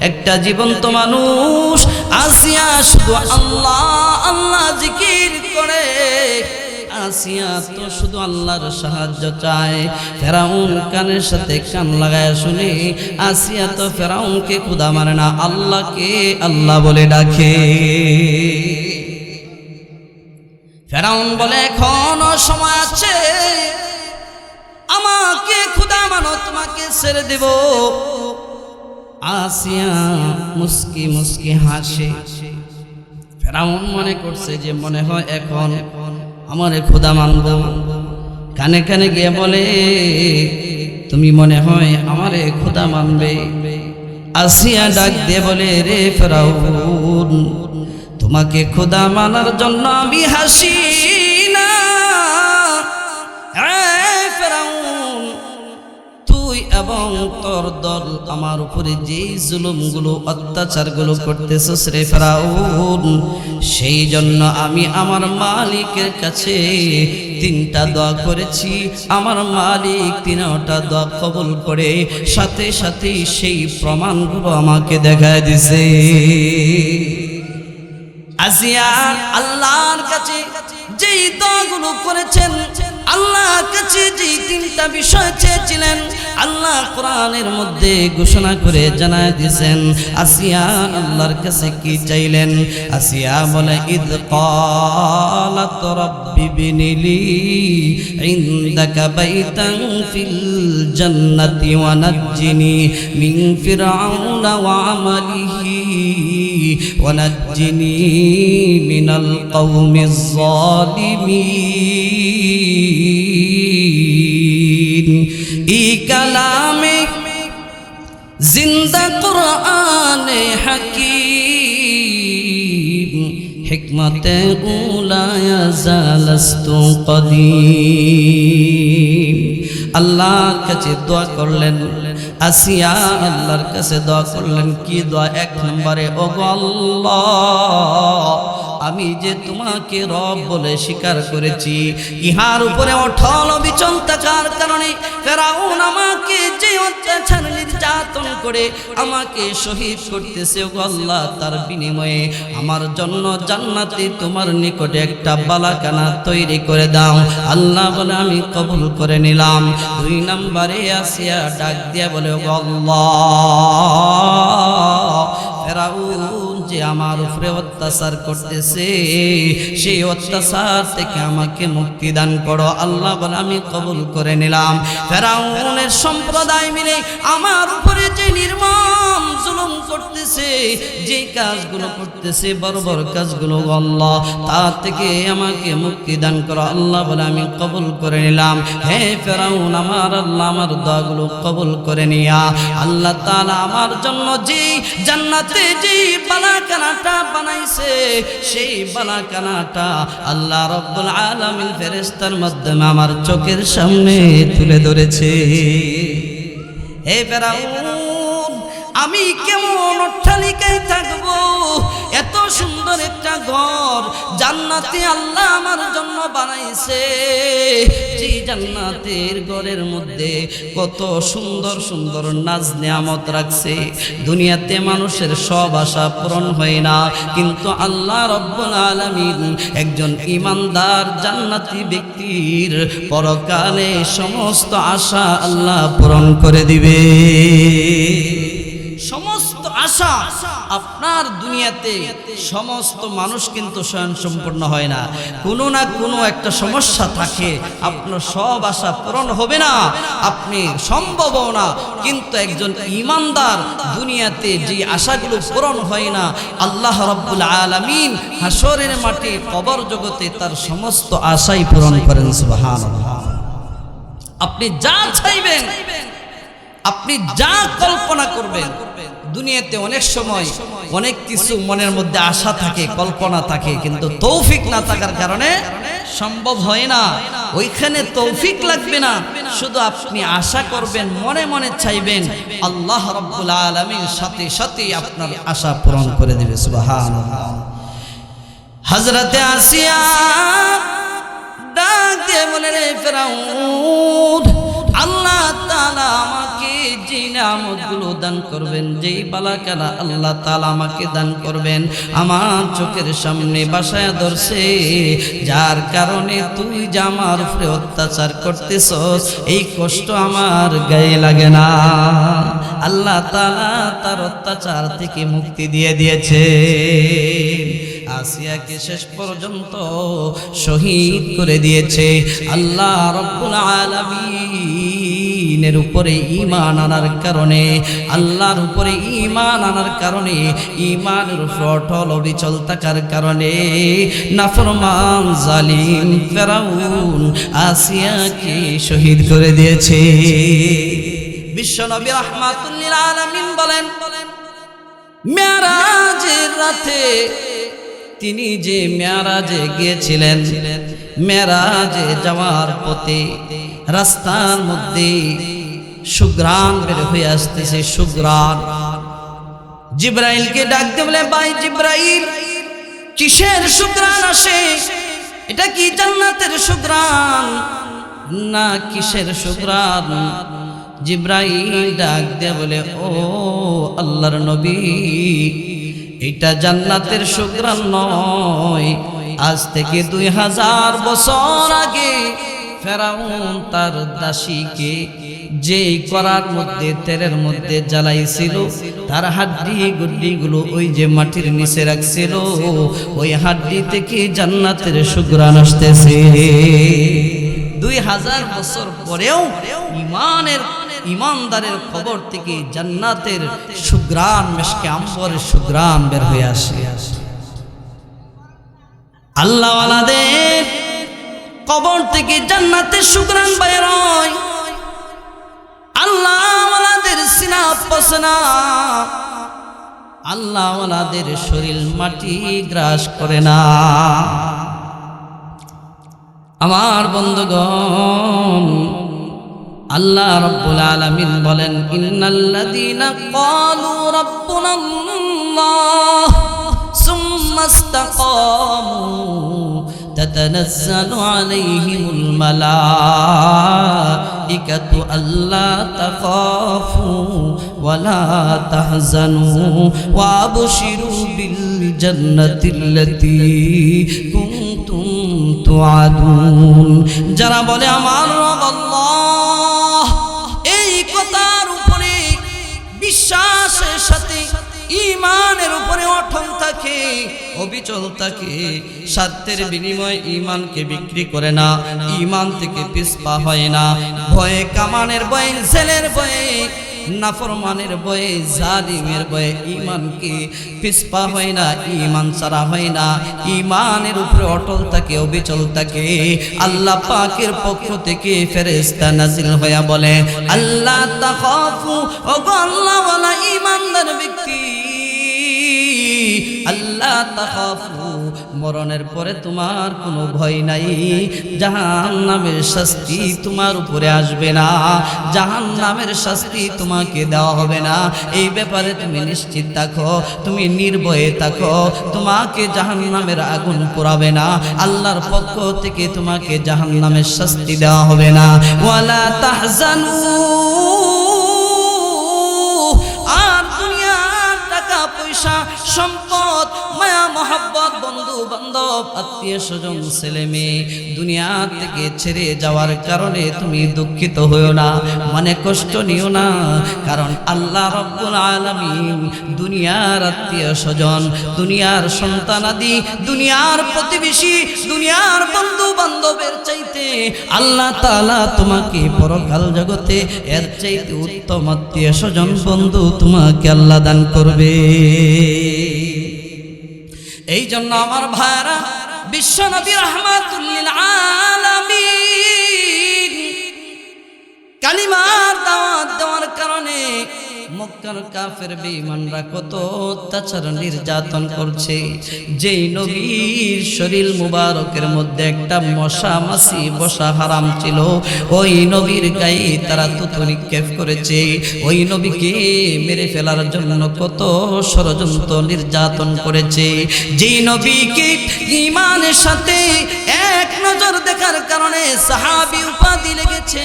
একটা জীবন্ত মানুষ। আসিয়া শুধু আল্লাহ আল্লাহ জিকির করে। আসিয়া তো শুধু আল্লাহর সাহায্য চায়। ফেরাউন কানের সাথে কান লাগায় শুনে, আসিয়া তো ফেরাউনকে খোদা মানে না, আল্লাহকে আল্লাহ বলে ডাকে। ফেরাউন বলে, এখনো সময় আছে, আমাকে খোদা মানো, তোমাকে ছেড়ে দেব। আসিয়া মুস্কি মুস্কি হাসে। ফেরাউন মনে করছে যে মনে হয় এখন আমারে খোদা মানব। কানে কানে গিয়ে বলে, তুমি মনে হয় আমারে খোদা মানবে? আসিয়া ডাক দিয়ে বলে, রে ফেরাউন, তোমাকে খোদা মানার জন্য আমি হাসি না। এবং তোর দল আমার উপরে যে জুলুমগুলো অত্যাচারগুলো করতেছস রে ফেরাউন, সেই জন্য আমি আমার মালিকের কাছে 3টা দোয়া করেছি। আমার মালিক 3টা দোয়া কবুল করে সাথে সাথে সেই প্রমাণগুলো আমাকে দেখায় দিছে। আসিয়া আল্লাহর কাছে যেই দোয়াগুলো করেছেন, আল্লাহর কাছে যেই 3টা বিষয় চেয়েছিলেন, আল্লাহ কোরআনের মধ্যে ঘোষণা করে জানায় দিয়েছেন। আসিয়া আল্লাহর কাছে কি চাইলেন? আসিয়া বলে, ইদ ক্বালাত রাব্বি বিনিলি ইনদাকা বাইতান ফিল জান্নাতি ওয়া নাজ্জিনি মিন ফিরআউনা ওয়া আমালিহি ওয়া নাজ্জিনি মিনাল কওমিজ যালিমিন। ই কালামে জিন্দা কুরআনে হাকিম, হিকমতে উলা ইয়াজালাস্তু কদিম। আল্লাহর কাছে দোয়া করলেন আসিয়া, আল্লাহর কাছে দোয়া করলেন। কি দোয়া? 1 নম্বরে, ওগো আল্লাহ, আমি যে তোমাকে রব বলে স্বীকার করেছি, ইহার উপরে অটল অবিচল থাকার কারণে ফেরাউন আমাকে যে অত্যাচার নির্যাতন করে আমাকে শহীদ করতেছে, ওগো আল্লাহ, তার বিনিময়ে আমার জন্য জান্নাতে তোমার নিকটে একটা বালাখানা তৈরি করে দাও। আল্লাহ বলে, আমি কবুল করে নিলাম। 2 নম্বরে আসিয়া ডাক দিয়া বলে, ওগো আল্লাহ, ফেরাউন যে আমার উপরে অত্যাচার করতেছে, সেই অত্যাচার থেকে আমাকে মুক্তি দান করো। আল্লাহ বলে, আমি কবুল করে নিলাম। ফেরাউনের সম্প্রদায় মিলে আমার উপরে যে নির্মম জুলুম করতেছে, যে কাজগুলো করতেছে, বড় বড় কাজগুলো, আল্লাহ তার থেকে আমাকে মুক্তি দান করো। আল্লাহ বলে আমি কবুল করে নিলাম। হে ফেরাউন, আমার আল্লাহ আমার দোয়াগুলো কবুল করে নিয়া আল্লাহ তাআলা আমার জন্য যে জান্নাতে যে বালাখানাটা বানাইছে, সেই বালাখানাটা আল্লাহ রাব্বুল আলামিন ফেরেশতার মাধ্যমে আমার চোখের সামনে তুলে ধরেছে। হে ফেরাউন, আমি কেমন অট্টালিকায় থাকবো? এত সুন্দর একটা ঘর জান্নাতে আল্লাহ আমার জন্য বানাইছে। যে জান্নাতের ঘরের মধ্যে কত সুন্দর সুন্দর নাজ নিয়ামত রাখছে। দুনিয়াতে মানুষের সব আশা পূরণ হয় না, কিন্তু আল্লাহ রাব্বুল আলামিন একজন ঈমানদার জান্নাতি ব্যক্তির পরকালে সমস্ত আশা আল্লাহ পূরণ করে দিবে। সমস্ত আশা আপনার দুনিয়াতে সমস্ত মানুষ কিন্তু স্বয়ংসম্পূর্ণ হয় না, কোনো না কোনো একটা সমস্যা থাকে, আপনার সব আশা পূরণ হবে না, আপনি সম্ভবও না। কিন্তু একজন ঈমানদার দুনিয়াতে যে আশাগুলো পূরণ হয় না, আল্লাহ রাব্বুল আলামিন হাসরের মাঠে কবর জগতে তার সমস্ত আশাই পূরণ করেন। সুবহানাল্লাহ। আপনি যা চাইবেন, আপনি যা কল্পনা করবেন, দুনিয়াতে অনেক সময় অনেক কিছু মনের মধ্যে আশা থাকে, কল্পনা থাকে, কিন্তু তৌফিক না থাকার কারণে সম্ভব হয় না। ওইখানে তৌফিক লাগবে না, শুধু আপনি আশা করবেন, মনে মনে চাইবেন, আল্লাহ রাব্বুল আলামিন সাথে সাথে আপনার আশা পূরণ করে দিবে। সুবহানাল্লাহ। হযরতে আসিয়া ডাক দিয়ে বলে, রে ফেরাউন, আল্লাহ তাআলা আমাকে যে নিয়ামতগুলো দান করবেন, যেই বালাখানা আল্লাহ তাআলা আমাকে দান করবেন, আমার চোখের সামনে বাসায় ধরছে, যার কারণে তুই যে আমার উপরে অত্যাচার করতেছস, এই কষ্ট আমার গায়ে লাগে না। আল্লাহ তাআলা তার অত্যাচার থেকে মুক্তি দিয়ে দিয়েছে। আসিয়াকে শেষ পর্যন্ত শহীদ করে দিয়েছে। আল্লাহ রাব্বুল আলামিনের উপরে ঈমান আনার কারণে, আল্লাহর উপরে ঈমান আনার কারণে, ঈমানের উপর অটল অবিচল থাকার কারণে নাফরমান জালিম ফেরাউন আসিয়াকে শহীদ করে দিয়েছে। বিশ্বনবী রাহমাতুল লিল আলামিন বলেন, মেরাজের রাতে তিনি যে মেরাজে গিয়েছিলেন, মেরাজে যাওয়ার পথে রাস্তার মধ্যে সুঘ্রাণ বের হয়ে আসতেছে। সুঘ্রাণ জিব্রাইলকে ডাকতে বলে, ভাই জিব্রাইল, কিসের সুঘ্রাণ আসে? এটা কি জান্নাতের সুঘ্রাণ না কিসের সুঘ্রাণ? জিব্রাইল ডাক দিয়ে বলে, ও আল্লাহর নবী, এটা জান্নাতের সুঘ্রাণ নয়। আজ থেকে 2000 বছর আগে ফেরাউন তার দাসীকে যেই করার মধ্যে তেলের মধ্যে জ্বালাইছিল, তার হাড্ডি গুড্ডিগুলো ওই যে মাটির নিচে রাখছিল, ওই হাড্ডি থেকে জান্নাতের সুঘ্রাণ আসতেছে। 2000 বছর পরেও ঈমানদারের খবর থেকে জান্নাতের সুঘ্রাণ, মিশকে আম্বরের সুঘ্রাণ বের হয়ে আসে। আল্লাহওয়ালাদের কবর থেকে জান্নাতের সুঘ্রাণ বের হয়। আল্লাহওয়ালাদের সিনা পসনা, আল্লাহওয়ালাদের শরীর মাটি গ্রাস করে না। আমার বন্ধুগণ, আল্লাহ রাব্বুল আলামিন বলেন, ইন্নাল্লাযীনা ক্বালু রাব্বুনাল্লাহ সুম্মা ইসতাকামু তাতানাজ্জালু আলাইহিমুল মালাইকাতু আল্লা তাখাফু ওয়া লা তাহজানু ওয়া আবশিরু বিল জান্নাতিল্লাতী কুনতুম তুআদুন। যারা বলে আমার রব আল্লাহ, এই কথার উপরে বিশ্বাসের সাথে ঈমানের উপরে অটল থাকে, অবিচল থাকে, স্বার্থের বিনিময়ে ঈমানকে বিক্রি করে না, ঈমান থেকে পিছপা হয় না, ভয়ে কামানের ভয়ে জেলের ভয়ে নাফরমানের ভয়ে, জালিমের ভয়ে ঈমানকে পিছপা হয় না, ঈমান ছাড়া হয় না, ঈমানের উপরে অটল থাকে, অবিচল থাকে। আল্লাহ পাকের পক্ষ থেকে ফেরেশতা নাজিল হয়ে বলে, আল্লাহ তাখাফু, ওগো আল্লাহ ওয়ালা ঈমানদার ব্যক্তি, আল্লাহ তাখাফু, মরণের পরে তোমার কোনো ভয় নাই, জাহান্নামের শাস্তি তোমার উপরে আসবে না, জাহান্নামের শাস্তি তোমাকে দেওয়া হবে না। এই ব্যাপারে তুমি নিশ্চিত থাকো, তুমি নির্ভয়ে থাকো, তোমাকে জাহান্নামের আগুন পোড়াবে না, আল্লাহর পক্ষ থেকে তোমাকে জাহান্নামের শাস্তি দেওয়া হবে না। ওয়ালা তাহজানু, আর দুনিয়ার টাকা পয়সা সম্পদ মায়া মহাব্বত বন্ধু বান্ধব আত্মীয় স্বজন ছেলে মেয়ে দুনিয়া থেকে ছেড়ে যাওয়ার কারণে তুমি দুঃখিত হইও না, মানে কষ্ট নিও না, কারণ আল্লাহ রাব্বুল আলামিন দুনিয়ার আত্মীয় স্বজন, দুনিয়ার সন্তানাদি, দুনিয়ার প্রতিবেশী, দুনিয়ার বন্ধু বান্ধবের চাইতে আল্লাহ তাআলা তোমাকে পরকাল জগতে এর চাইতে উত্তম আত্মীয় স্বজন বন্ধু তোমাকে আল্লাহ দান করবে। এই জন্য আমার ভাইরা, বিশ্ব নবী রাহমাতুল লিল আলামিন কালিমার দাওয়াত দেওয়ার কারণে মক্কার কাফের বেঈমানরা কত অত্যাচার নির্যাতন করছে। যেই নবীর শরীর মুবারকের মধ্যে একটা মশা মাছি বসা হারাম ছিল, ওই নবীর গায়ে তারা থুতু নিক্ষেপ করেছে। ওই নবীকে মেরে ফেলার জন্য কত ষড়যন্ত্র নির্যাতন করেছে। যেই নবীকে ঈমানের সাথে এক নজর দেখার কারণে সাহাবী উপাধি লেগেছে,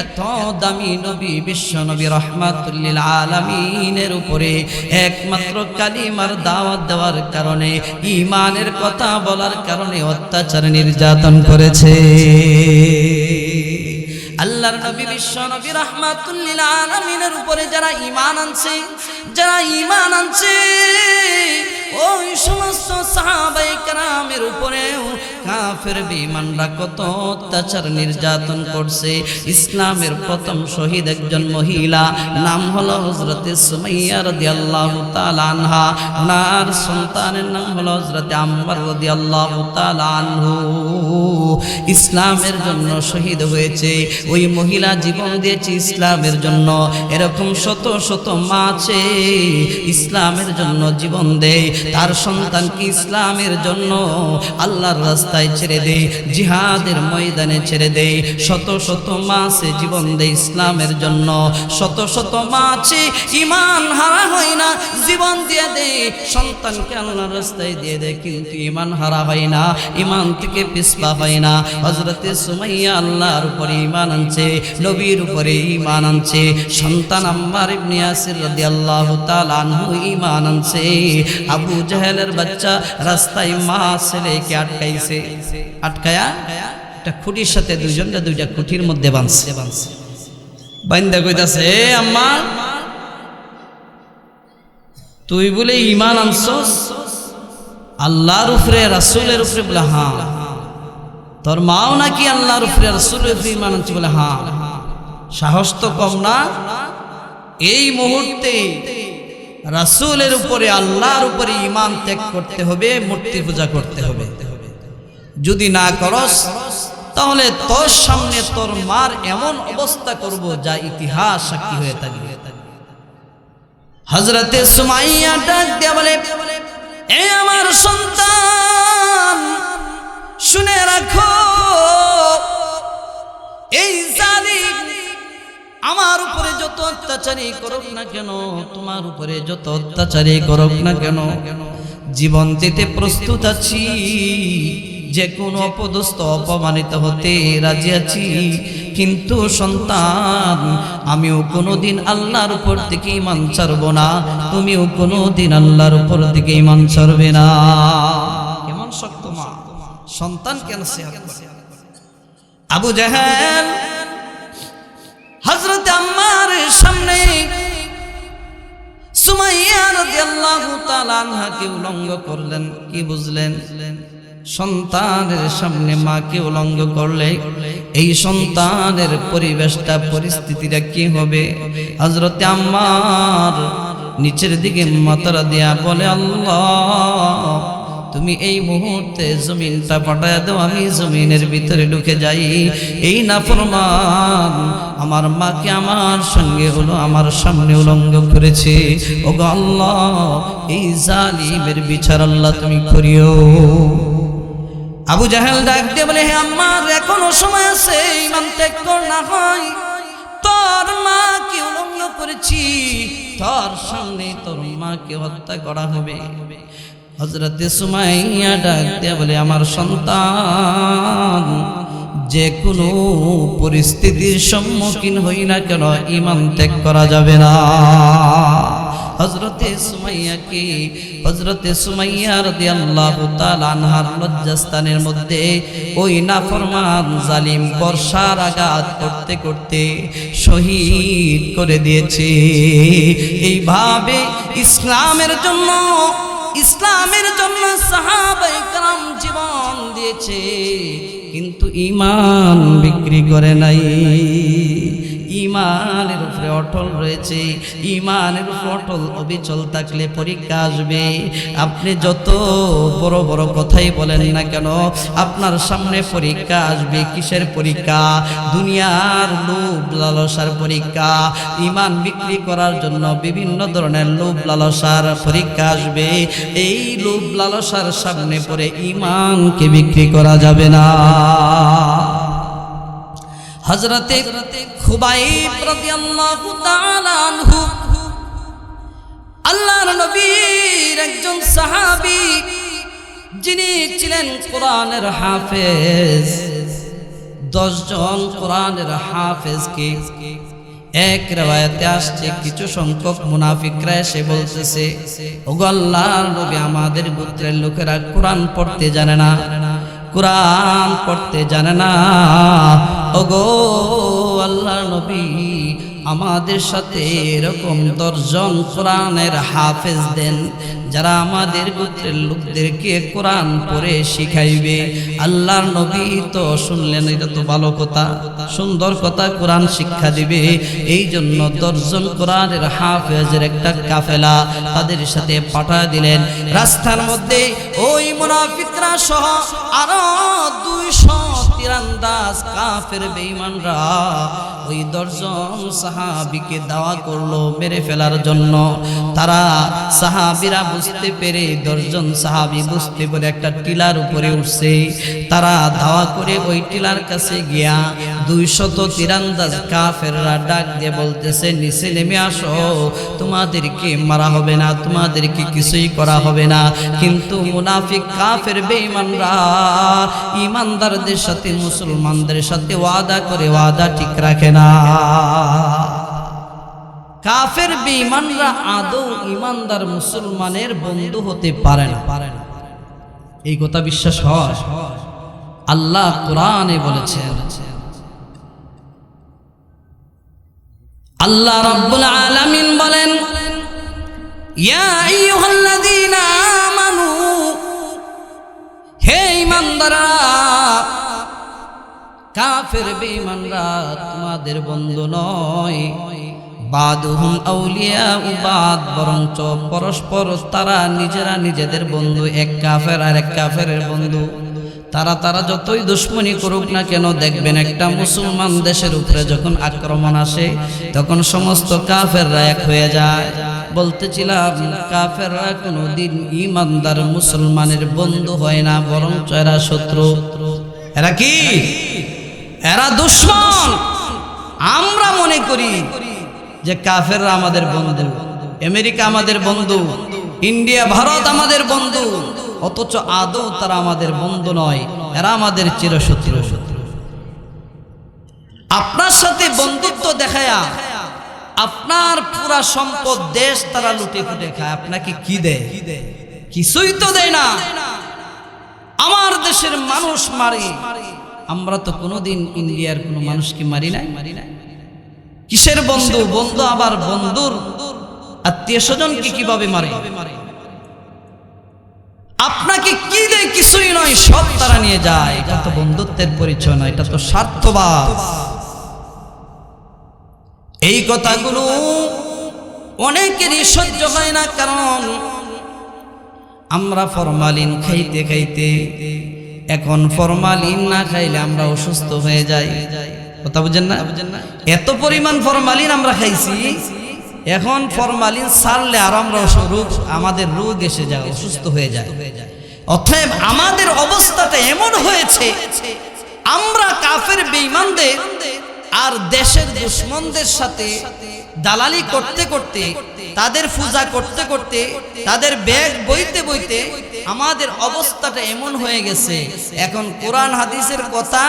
এত দামি নবী বিশ্ব নবী রাহমাতুল লিল আলামিনের উপরে একমাত্র কালিমার দাওয়াত দেওয়ার কারণে, ঈমানের কথা বলার কারণে অত্যাচার নির্যাতন করেছে। আল্লাহর নবী বিশ্ব নবী রাহমাতুল লিল আলামিনের উপরে যারা ঈমান আনছে, যারা ঈমান আনছে, ওই সমস্ত সাহাবায়ে কেরামের উপরেও কাফের বেঈমানরা কত অত্যাচার নির্যাতন করছে। ইসলামের প্রথম শহীদ একজন মহিলা, নাম হলো হযরতে সুমাইয়া রাদিয়াল্লাহু তাআলা আনহা, ওনার সন্তানের নাম হলো হযরতে আম্মার রাদিয়াল্লাহু তাআলা আনহু। ইসলামের জন্য শহীদ হয়েছে। ওই মহিলা জীবন দিয়েছে ইসলামের জন্য। এরকম শত শত মা আছে ইসলামের জন্য জীবন দেয়, তার সন্তানকে ইসলামের জন্য আল্লাহর রাস্তায় ছেড়ে দেয়, জিহাদের ময়দানে ছেড়ে দেয়। শত শত মা আছে জীবন দেয় ইসলামের জন্য। শত শত মা আছে ঈমান হারা হয় না, জীবন দিয়ে দেয়, সন্তানকে আল্লাহর রাস্তায় দিয়ে দেয়, কিন্তু ঈমান হারা হয় না, ঈমান থেকে পিছপা হয় না। হযরতে সুমাইয়া আল্লাহর উপরে ঈমান আনছে, নবীর উপরে ঈমান আনছে। সন্তান আম্মার ইবনে ইয়াসির রাদিয়াল্লাহু তাআলা আনহু ঈমান আনছে। আবু জাহেলের বাচ্চা রাস্তায় মা ছেলেকে আটকাইছে, আটকায়া একটা খুঁটির সাথে দুইটা খুঁটির মধ্যে বাঁধছে। বাইন্দা কইতাছে, এ আম্মা, তুই বলে ঈমান আনছস আল্লাহর উপরে রাসূলের উপরে? বলে হ্যাঁ। তোর মাও নাকি আল্লাহর উপরে রাসূলের উপরে ঈমান আনছে? বলে হ্যাঁ। সাহস তো কম না। এই মুহূর্তে রাসূলের উপরে আল্লাহর উপরে ঈমান ত্যাগ করতে হবে, মূর্তি পূজা করতে হবে। যদি না করস তাহলে তোর সামনে তোর মার এমন অবস্থা করব যা ইতিহাস সাক্ষী হয়ে থাকবে। হযরতে সুমাইয়া ডাক দিয়ে বলে, এ আমার সন্তান, শুনে রাখো, এই জালিম আমার উপরে যত অত্যাচারই করুক না কেন, তোমার উপরে যত অত্যাচারই করুক না কেন, জীবন দিতে প্রস্তুত আছি, যে কোনো অপদস্থ অপমানিত হতে রাজি আছি। কিন্তু সন্তান, আমিও কোনোদিন আল্লাহর উপর থেকে ঈমান ছাড়ব না, তুমিও কোনোদিন আল্লাহর উপর থেকে ঈমান ছাড়বে না। কেমন শক্ত মা, সন্তান কেন সিহাত করে। আবু জাহেল হযরত আম্মারের সামনে সুমাইয়া রাদিয়াল্লাহু তাআলা আনহাকে উলঙ্গ করলেন। কি বুঝলেন? সন্তানের সামনে মাকে উলঙ্গ করলে এই সন্তানের পরিবেশটা পরিস্থিতিটা কি হবে? হযরতে আম্মার নিচের দিকে মাথা দিয়া বলে, আল্লাহ তুমি এই মুহূর্তে জমিনটা পাঠায় দাও, আমি জমিনের ভিতরে ঢুকে যাই। এই নাফরমান আমার মাকে আমার সঙ্গে হলো আমার সামনে উলঙ্গ করেছে। ওগো আল্লাহ, এই জালিমের বিচার আল্লাহ তুমি করিও। আবু জাহেল ডাক দিয়ে বলে, হে আম্মার, এখনো সময় আছে, ঈমান ত্যাগ কর, না হয় তোর মাকে উলঙ্গ করেছি, তোর সামনে তোর মাকে হত্যা করা হবে। হযরতে সুমাইয়া ডাক দিয়ে বলে, আমার সন্তান, যে কোনো পরিস্থিতির সম্মুখীন হই না কেন ঈমান ত্যাগ করা যাবে না। হযরতে সুমাইয়া রাদিয়াল্লাহু তাআলা আনহার লজ্জাস্থানের মধ্যে ওই নাফরমান জালিম বর্ষার আঘাত করতে করতে শহীদ করে দিয়েছে। এইভাবে ইসলামের জন্য সাহাবায়ে কেরাম জীবন দিয়েছে, কিন্তু ঈমান বিক্রি করে নাই। ঈমানের উপরে অটল রয়েছে। ঈমানের উপরে অটল অবিচল থাকলে পরীক্ষা আসবে। আপনি যত বড় বড় কথাই বলেন না কেন, আপনার সামনে পরীক্ষা আসবে। কিসের পরীক্ষা? দুনিয়ার লোভ লালসার পরীক্ষা। ঈমান বিক্রি করার জন্য বিভিন্ন ধরনের লোভ লালসার পরীক্ষা আসবে। এই লোভ লালসার সামনে পড়ে ঈমানকে বিক্রি করা যাবে না। হযরতে খুবাইব রাদিয়াল্লাহু তাআলা আনহু আল্লাহর নবীর একজন সাহাবী, যিনি ছিলেন কোরআনের হাফেজ। 10 জন কোরআনের হাফেজকে এক riwayate আসছে কিছু সংখ্যক মুনাফিকরা এসে বলতেছে, ওগো আল্লাহর নবী, আমাদের গোত্রের লোকেরা কোরআন পড়তে জানে না, কোরআন পড়তে জানে না। ওগো আল্লাহর নবী, আমাদের সাথে এরকম 10 জন কোরআনের হাফেজ দেন, যারা আমাদের গোত্রের লোকদেরকে কোরআন পড়ে শিখাইবে। আল্লাহর নবী তো শুনলেন, এটা তো ভালো কথা, সুন্দর কথা, কোরআন শিক্ষা দিবে। এই জন্য 10 জন কোরআনের হাফেজের একটা কাফেলা তাদের সাথে পাঠিয়ে দিলেন। রাস্তার মধ্যে ওই মুনাফিকরা সহ আরো 200 তীরন্দাজ কাফের বেঈমানরা ওই 10 জন সাহাবীকে দাওয়া করলো মেরে ফেলার জন্য। তারা সাহাবীরা বুঝতে পেরে, 10 জন সাহাবী বুঝতে পেরে একটা টিলার উপরে উঠছে। তারা দাওয়া করে ওই টিলার কাছে গিয়া 200 তীরন্দাজ কাফেররা ডাক দিয়ে বলতেছে, নিচে নেমে আসো, তোমাদেরকে মারা হবে না, তোমাদেরকে কিছুই করা হবে না। কিন্তু মুনাফিক কাফের বেঈমানরা ঈমানদারদের সাথে, মুসলমানদের সাথে ওয়াদা করে ওয়াদা ঠিক রাখে না। কাফের বেঈমানরা আদৌ ঈমানদার মুসলমানের বন্ধু হতে পারে না। এই কথা বিশ্বাস হয়? আল্লাহ কোরআনে বলেছেন, আল্লাহ রাব্বুল আলামিন বলেন, ইয়া আইয়ুহাল্লাযীনা আমানু, হে ঈমানদাররা, কাফের বেঈমানরা তোমাদের বন্ধু নয়। বাদুহুম আউলিয়াউ বাদ, বরঞ্চ পরস্পর তারা নিজেরা নিজেদের বন্ধু। এক কাফের আর এক কাফেরের বন্ধু। তারা যতই দুশমনি করুক না কেন, দেখবেন একটা মুসলমান দেশের উপরে যখন আক্রমণ আসে, তখন সমস্ত কাফেররা এক হয়ে যায়। বলতেছিলাম, কাফেররা কোনোদিন ঈমানদার মুসলমানের বন্ধু হয় না, বরঞ্চ এরা শত্রু। এরা কি? এরা দুশমন। আমরা মনে করি যে কাফেররা আমাদের বন্ধু, আমেরিকা আমাদের বন্ধু, ইন্ডিয়া ভারত আমাদের বন্ধু, অথচ আদৌ তারা আমাদের বন্ধু নয়, এরা আমাদের চিরশত্রু। আপনার সাথে বন্ধুত্ব দেখায়া আপনার পুরা সম্পদ দেশ তারা লুটে ফুটে খায়, আপনাকে কি দেয়? কিছুই তো দেয় না। আমার দেশের মানুষ মারে, আমরা তো কোনোদিন ইন্ডিয়ার কোনো মানুষকে মারি নাই। কিসের বন্ধু? বন্ধু আবার বন্ধুর আত্মীয় স্বজনকে কিভাবে মারে? আপনাকে কি দেয় কিছুই নয়, সব তারা নিয়ে যায়। এটা তো বন্ধুত্বের পরিচয় নয়, এটা তো স্বার্থবাদ। এই কথাগুলো অনেকেরই সহ্য হয় না, কারণ আমরা ফরমালিন খাইতে খাইতে এখন ফরমালিন না খাইলে আমরা অসুস্থ হয়ে যাই। কথা বুঝেন না? এত পরিমাণ ফরমালিন আমরা খাইছি, এখন ফরমালিন ছাড়লে আর আমরা আমাদের রোগ এসে যায়, অসুস্থ হয়ে যায়। অতএব আমাদের অবস্থাটা এমন হয়েছে, আমরা কাফের বেঈমানদের আর দেশের দুশমনদের সাথে দালালি করতে করতে, তাদের পূজা করতে করতে, তাদের ব্যাগ বইতে বইতে আমাদের অবস্থাটা এমন হয়ে গেছে, এখন কোরআন হাদিসের কথা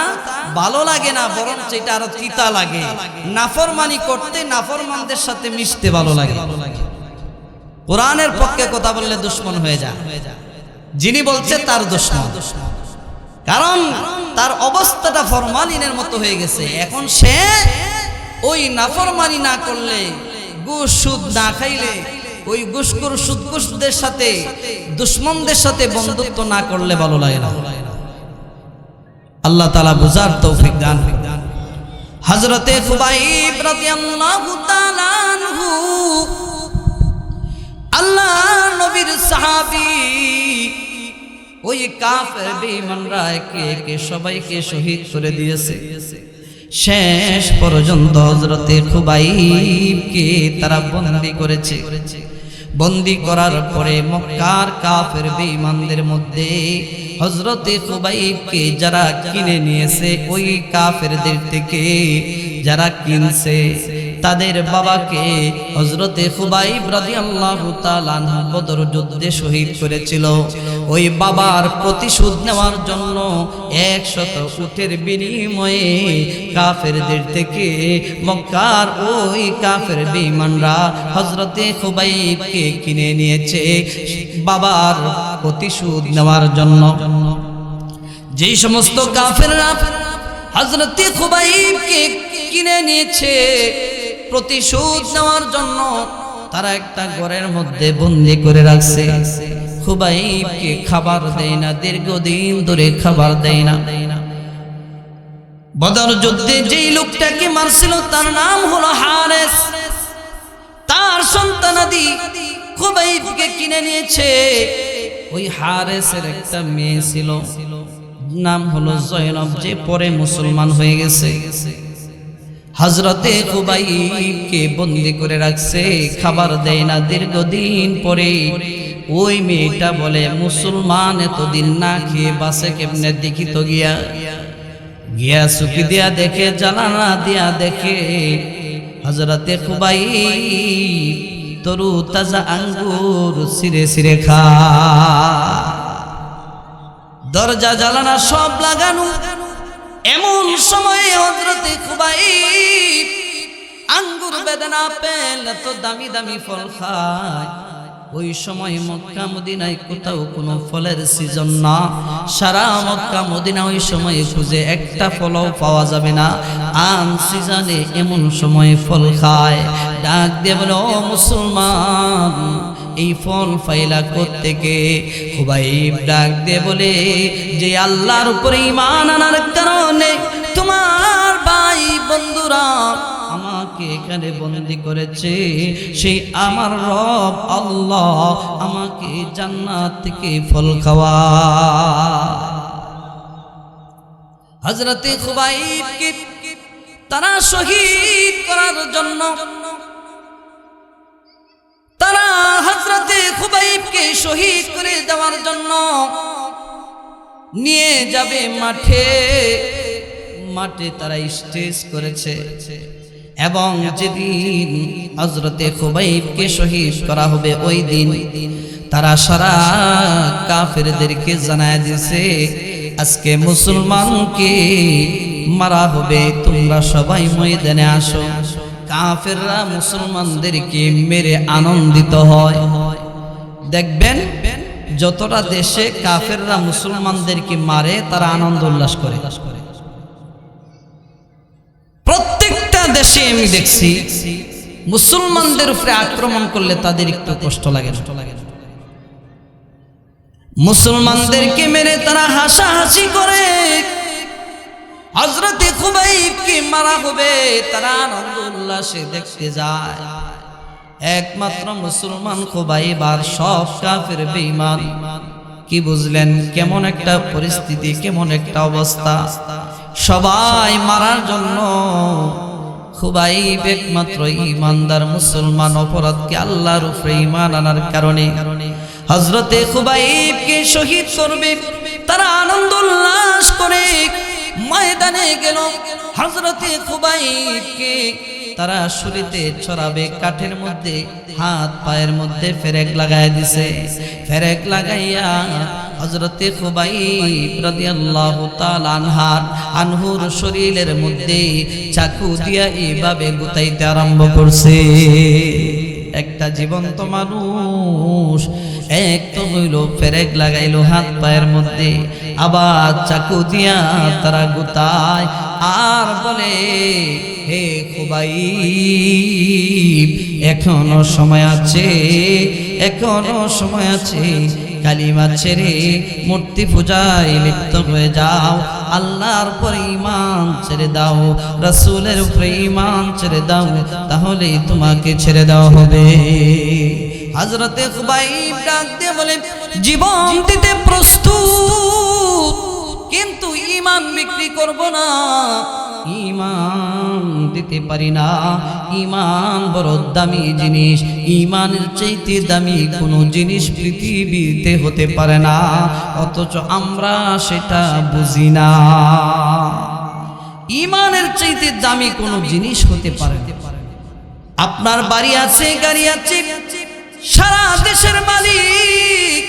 ভালো লাগে না, বরং এটা আরো তিতা লাগে। নাফরমানি করতে, নাফরমানদের সাথে মিশতে ভালো লাগে। কোরআনের পক্ষে কথা বললে দুশমন হয়ে যায়, যিনি বলছে তার দুশমন, কারণ তার অবস্থাটা ফরমালিনের মতো হয়ে গেছে। এখন সে ওই নাফরমানি না করলে, ঘুষ সুদ না খাইলে, ওই ঘুষখোর সুদঘুষদের সাথে, দুশমনদের সাথে বন্ধুত্ব না করলে ভালো লাগে না। আল্লাহ তাআলা বুঝার তৌফিক দান। হযরতে খুবাইব রাদিয়াল্লাহু তাআলা আনহু আল্লাহ নবীর সাহাবী, ওই কাফের বেঈমানরা একে একে সবাইকে শহীদ করে দিয়েছে। শেষ পর্যন্ত হযরতে খুবাইবকে তারা বন্দী করেছে। বন্দী করার পরে মক্কার কাফের বেঈমানদের মধ্যে হযরতে খুবাইবকে যারা কিনে নিয়েছে, ওই কাফেরদের থেকে যারা কিনছে, তাদের বাবাকে হযরতে খুবাইব রাদিয়াল্লাহু তাআলা আনহু বদর যুদ্ধে শহীদ করেছিল। ওই বাবার প্রতিশোধ নেওয়ার জন্য 100 উটের বিনিময়ে কাফেরদের থেকে মক্কার ওই কাফের বেঈমানরা হযরতে খুবাইবকে কিনে নিয়েছে বাবার প্রতিশোধ নেওয়ার জন্য। যেই সমস্ত কাফেররা হযরতে খুবাইবকে কিনে নিয়েছে প্রতিশোধ নেওয়ার জন্য, তারা একটা ঘরের মধ্যে বন্দী করে রাখছে। খুবাইবকে খাবার দেয় না, দীর্ঘদিন ধরে খাবার দেয় না। বদর যুদ্ধে যেই লোকটাকে মারছিল তার নাম হলো হারেস, তার সন্তানাদি খুবাইবকে কিনে নিয়েছে। ওই হারেসের একটা মেয়ে ছিল, নাম হলো জয়নব, যে পরে মুসলমান হয়ে গেছে। হযরতে খুবাইবকে বন্দী করে রাখছে, খাবার দেয় না। দীর্ঘদিন পরে ওই মেয়েটা বলে, মুসলমান এতদিন না খেয়ে বাসে কেমনে? দেখি তো গিয়া গিয়া চুকি দিয়া দেখে, জানালা দিয়া দেখে হযরতে খুবাইব তরু তাজা আঙ্গুর ছিঁড়ে ছিঁড়ে খা। দরজা জানালা সব লাগানো। এমন সময়ে হযরতে খুবাইব আঙ্গুর বেদনা পেল, তো দামি দামি ফল খায়। ওই সময় মক্কা মদিনায় কোথাও কোনো ফলের সিজন না, সারা মক্কা মদিনা ওই সময় খুঁজে একটা ফলও পাওয়া যাবে না। আম সিজনে এমন সময় ফল খায়। ডাক দিয়ে বলে, ও মুসলমান, এই ফল ফাইলা কোত্থেকে? খুবাইব ডাক দিয়ে বলে যে আল্লাহর উপরে ঈমান আনার কারণে তোমার ভাই বন্ধুরা আমাকে এখানে বন্দী করেছে, সেই আমার রব আল্লাহ আমাকে জান্নাত থেকে ফল খাওয়া। হযরতে খুবাইবকে তারা শহীদ করার জন্য, তারা হযরতে খুবাইবকে শহীদ করে দেওয়ার জন্য নিয়ে যাবে মাঠে। মাঠে তারা স্টেজ করেছে, এবং যেদিন হযরতে খুবাইবকে শহীদ করা হবে ওই দিন তারা সারা কাফেরদেরকে জানায় দিয়েছে, আজকে মুসলমানকে মারা হবে, তোমরা সবাই ময়দানে আসো। কাফেররা মুসলমানদেরকে মেরে আনন্দিত হয়। দেখবেন যতটা দেশে কাফেররা মুসলমানদেরকে মারে তারা আনন্দ উল্লাস করে। প্রত্যেকটা দেশে আমি দেখছি মুসলমানদের উপরে আক্রমণ করলে তাদের একটু কষ্ট লাগে। মুসলমানদেরকে মেরে তারা হাসাহাসি করে। হযরতে খুবাইবকে মারা হবে, তারা আনন্দ উল্লাসে দেখতে যায়। একমাত্র মুসলমান খুবাইব আর সব কাফের বেঈমান। কি বুঝলেন কেমন একটা পরিস্থিতি, কেমন একটা অবস্থা? সবাই মারার জন্য, খুবাইব একমাত্র ঈমানদার মুসলমান অপরাধকে আল্লাহর উপরে ঈমান আনার কারণে হযরতে খুবাইবকে শহীদ করবে। তারা আনন্দ উল্লাস করে ময়দানে গেল। হযরতে খুবাইবকে তারা শুলিতে ছড়াবে, কাঠের মধ্যে হাত পায়ের মধ্যে ফেরেক লাগাই দিছে। ফেরেক লাগাইয়া হযরতে খুবাইব রাদিয়াল্লাহু তাআলা আনহুর শরীরের মধ্যে চাকু দিয়া এইভাবে গুতাইতে আরম্ভ করছে। একটা জীবন্ত মানুষ, এক তো হইল ফেরেক লাগাইলো হাত পায়ের মধ্যে, আবার চাকু দিয়া তারা গুতায় আর বলে, হে খুবাইব এখনো সময় আছে, এখনো সময় আছে, কালিমা ছেড়ে মূর্তি পূজায় লিপ্ত হয়ে যাও, আল্লাহর উপরে ঈমান ছেড়ে দাও, রাসূলের উপরে ঈমান ছেড়ে দাও, তাহলেই তোমাকে ছেড়ে দেওয়া হবে। হযরতে খুবাইব ডাক দিয়ে বলে, জীবন দিতে প্রস্তুত, কিন্তু ঈমান বিক্রি করব না, ঈমান দিতে পারি না। ঈমান বড় দামি জিনিস, ঈমানের চাইতে দামি কোনো জিনিস পৃথিবীতে হতে পারে না, অথচ আমরা সেটা বুঝি না। ঈমানের চাইতে দামি কোনো জিনিস হতে পারে না। আপনার বাড়ি আছে, গাড়ি আছে, সারা দেশের মালিক,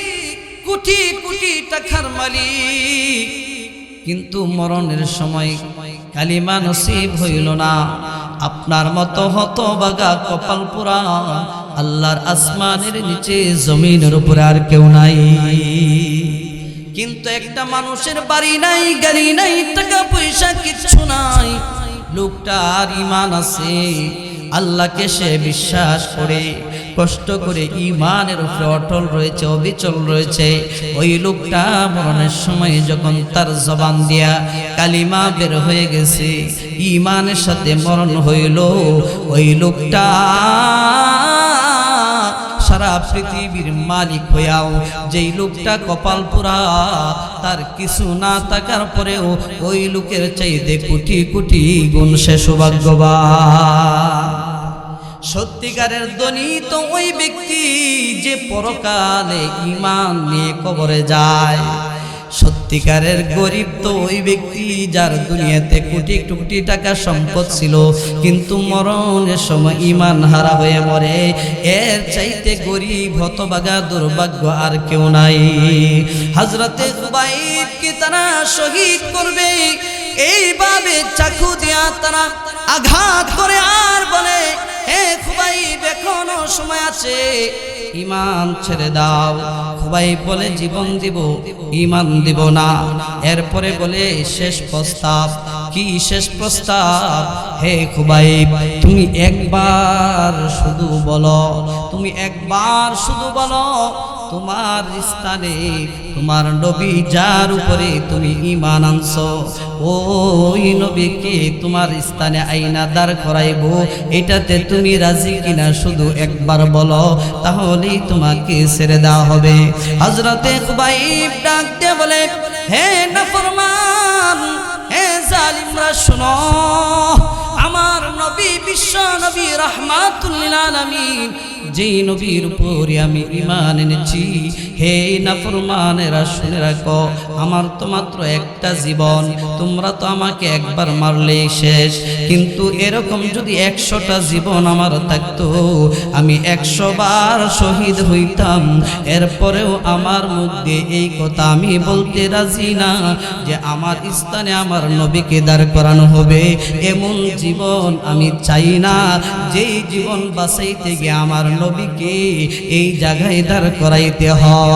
কোটি কোটি টাকার মালিক, কিন্তু মরণের সময় কালিমা নসিব হইল না। আপনার মতো হতভাগা কপাল পোড়া আল্লাহর আসমানের নিচে জমিনের উপরে আর কেউ নাই। কিন্তু একটা মানুষের বাড়ি নাই, গাড়ি নাই, টাকা পয়সা কিচ্ছু নাই, লোকটার ঈমান আছে, আল্লাহকে সে বিশ্বাস করে কষ্ট করে ঈমানের উপরে অটল রয়েছে, অবিচল রয়েছে। ওই লোকটা মরণের সময় যখন তার জবান দিয়া কালিমা বের হয়ে গেছে, ঈমানের সাথে মরণ হইল, ওই লোকটা সারা পৃথিবীর মালিক হইয়াও যেই লোকটা কপাল পোড়া, তার কিছু না থাকার পরেও ওই লোকের চাইতে কোটি কোটি গুণ সে সৌভাগ্যবান। সত্যিকারের ধনী তো ওই ব্যক্তি যে পরকালে ঈমান নিয়ে কবরে যায়। সত্যিকারের গরিব তো ওই ব্যক্তি যার দুনিয়াতে কোটি কোটি টাকা সম্পদ ছিল, কিন্তু মরণের সময় ঈমান হারা হয়ে মরে। এর চাইতে গরিব হতভাগা দুর্ভাগ্য আর কেউ নাই। হযরতে খুবাইবকে তারা শহীদ করবে, এইভাবে চাকু দিয়া তারা আঘাত করে আর বলে, হে খুবাইব এখনো সময় আছে, ঈমান ছেড়ে দাও। খুবাইব বলে, জীবন দিব, ঈমান দিব না। এরপরে বলে শেষ প্রস্তাব। কি শেষ প্রস্তাব? হে খুবাইব তুমি একবার শুধু বলো, তুমি একবার শুধু বলো, তোমার স্থানে তোমার নবী যার উপরে তুমি ঈমান আনছো, ওই নবীকে তোমার স্থানে আইনা দাঁড় করাইব, এটাতে তুমি রাজি কিনা শুধু একবার বলো, তাহলেই তোমাকে ছেড়ে দেওয়া হবে। হযরতে খুবাইব ডাক দিয়ে বলে, হে নাফরমান, হে জালিমরা শোনো, আমার নবী বিশ্ব নবী রাহমাতুল লিল আলামিন, যেই নবীর উপরে আমি ঈমান এনেছি, হে নাফরমানেরা শুনে রাখো, আমার তো মাত্র একটা জীবন, তোমরা তো আমাকে একবার মারলেই শেষ, কিন্তু এরকম যদি 100টা জীবন আমার থাকতো, আমি 100 বার শহীদ হইতাম, এরপরেও আমার মধ্যে এই কথা আমি বলতে রাজি না যে আমার স্থানে আমার নবীকে দাঁড় করানো হবে। এমন জীবন আমি চাই না, যেই জীবন বাঁচাইতে গিয়ে আমার নবীকে এই জায়গায় দাঁড় করাইতে হয়।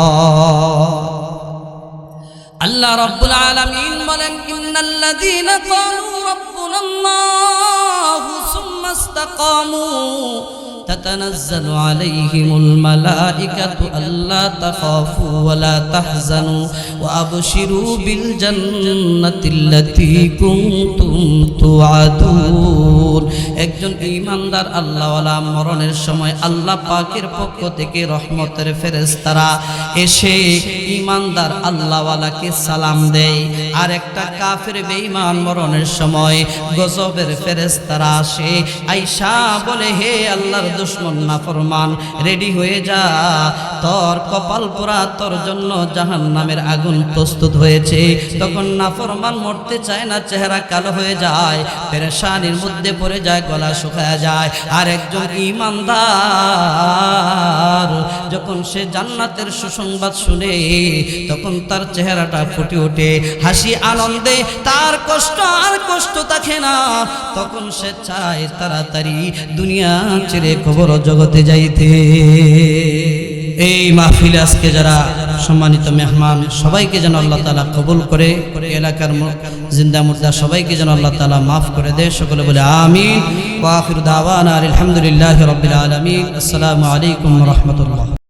আল্লাহ রাব্বুল আলামিন বলেন, ইন্নাল্লাযীনা ক্বালু রাব্বুনাল্লাহু সুম্মা ইসতাকামু تتنزل عليهم الملائكة ألا تخافوا ولا تحزنوا وأبشروا بالجنة التي كنتم توعدون একজন ঈমানদার আল্লাহওয়ালা মরণের সময় আল্লাহ পাকের পক্ষ থেকে রহমতের ফেরেশতারা এসে ঈমানদার আল্লাহওয়ালাকে সালাম দেয় আর একটা কাফের বেঈমান মরণের সময় গজবের ফেরেশতারা আসে আয়েশা বলে হে আল্লাহর দুশমন নাফরমান রেডি হয়ে যা তোর কপাল পোড়া তোর জন্য জাহান্নামের আগুন প্রস্তুত হয়েছে তখন নাফরমান মরতে চায় না চেহারা কালো হয়ে যায় পেরেশানির মধ্যে পড়ে যায় গলা শুকায় যায় আর একজন ঈমানদার যখন সে জান্নাতের সুসংবাদ শুনে তখন তার চেহারাটা ফুটে ওঠে হাসি আনন্দে তার কষ্ট আর কষ্ট থাকে না তখন সে চায় তাড়াতাড়ি দুনিয়া ছেড়ে কবর জগতে যাইতে এই মাহফিলে আজকে যারা সম্মানিত মেহমান সবাইকে যেন আল্লাহ তাআলা কবুল করে এলাকার জিন্দা মুর্দা সবাইকে যেন আল্লাহ তাআলা মাফ করে দেয় সকলে বলে আমিন ওয়া আখিরু দাওয়ানা আলহামদুলিল্লাহি রাব্বিল আলামিন আসসালামু আলাইকুম ওয়া রাহমাতুল্লাহ।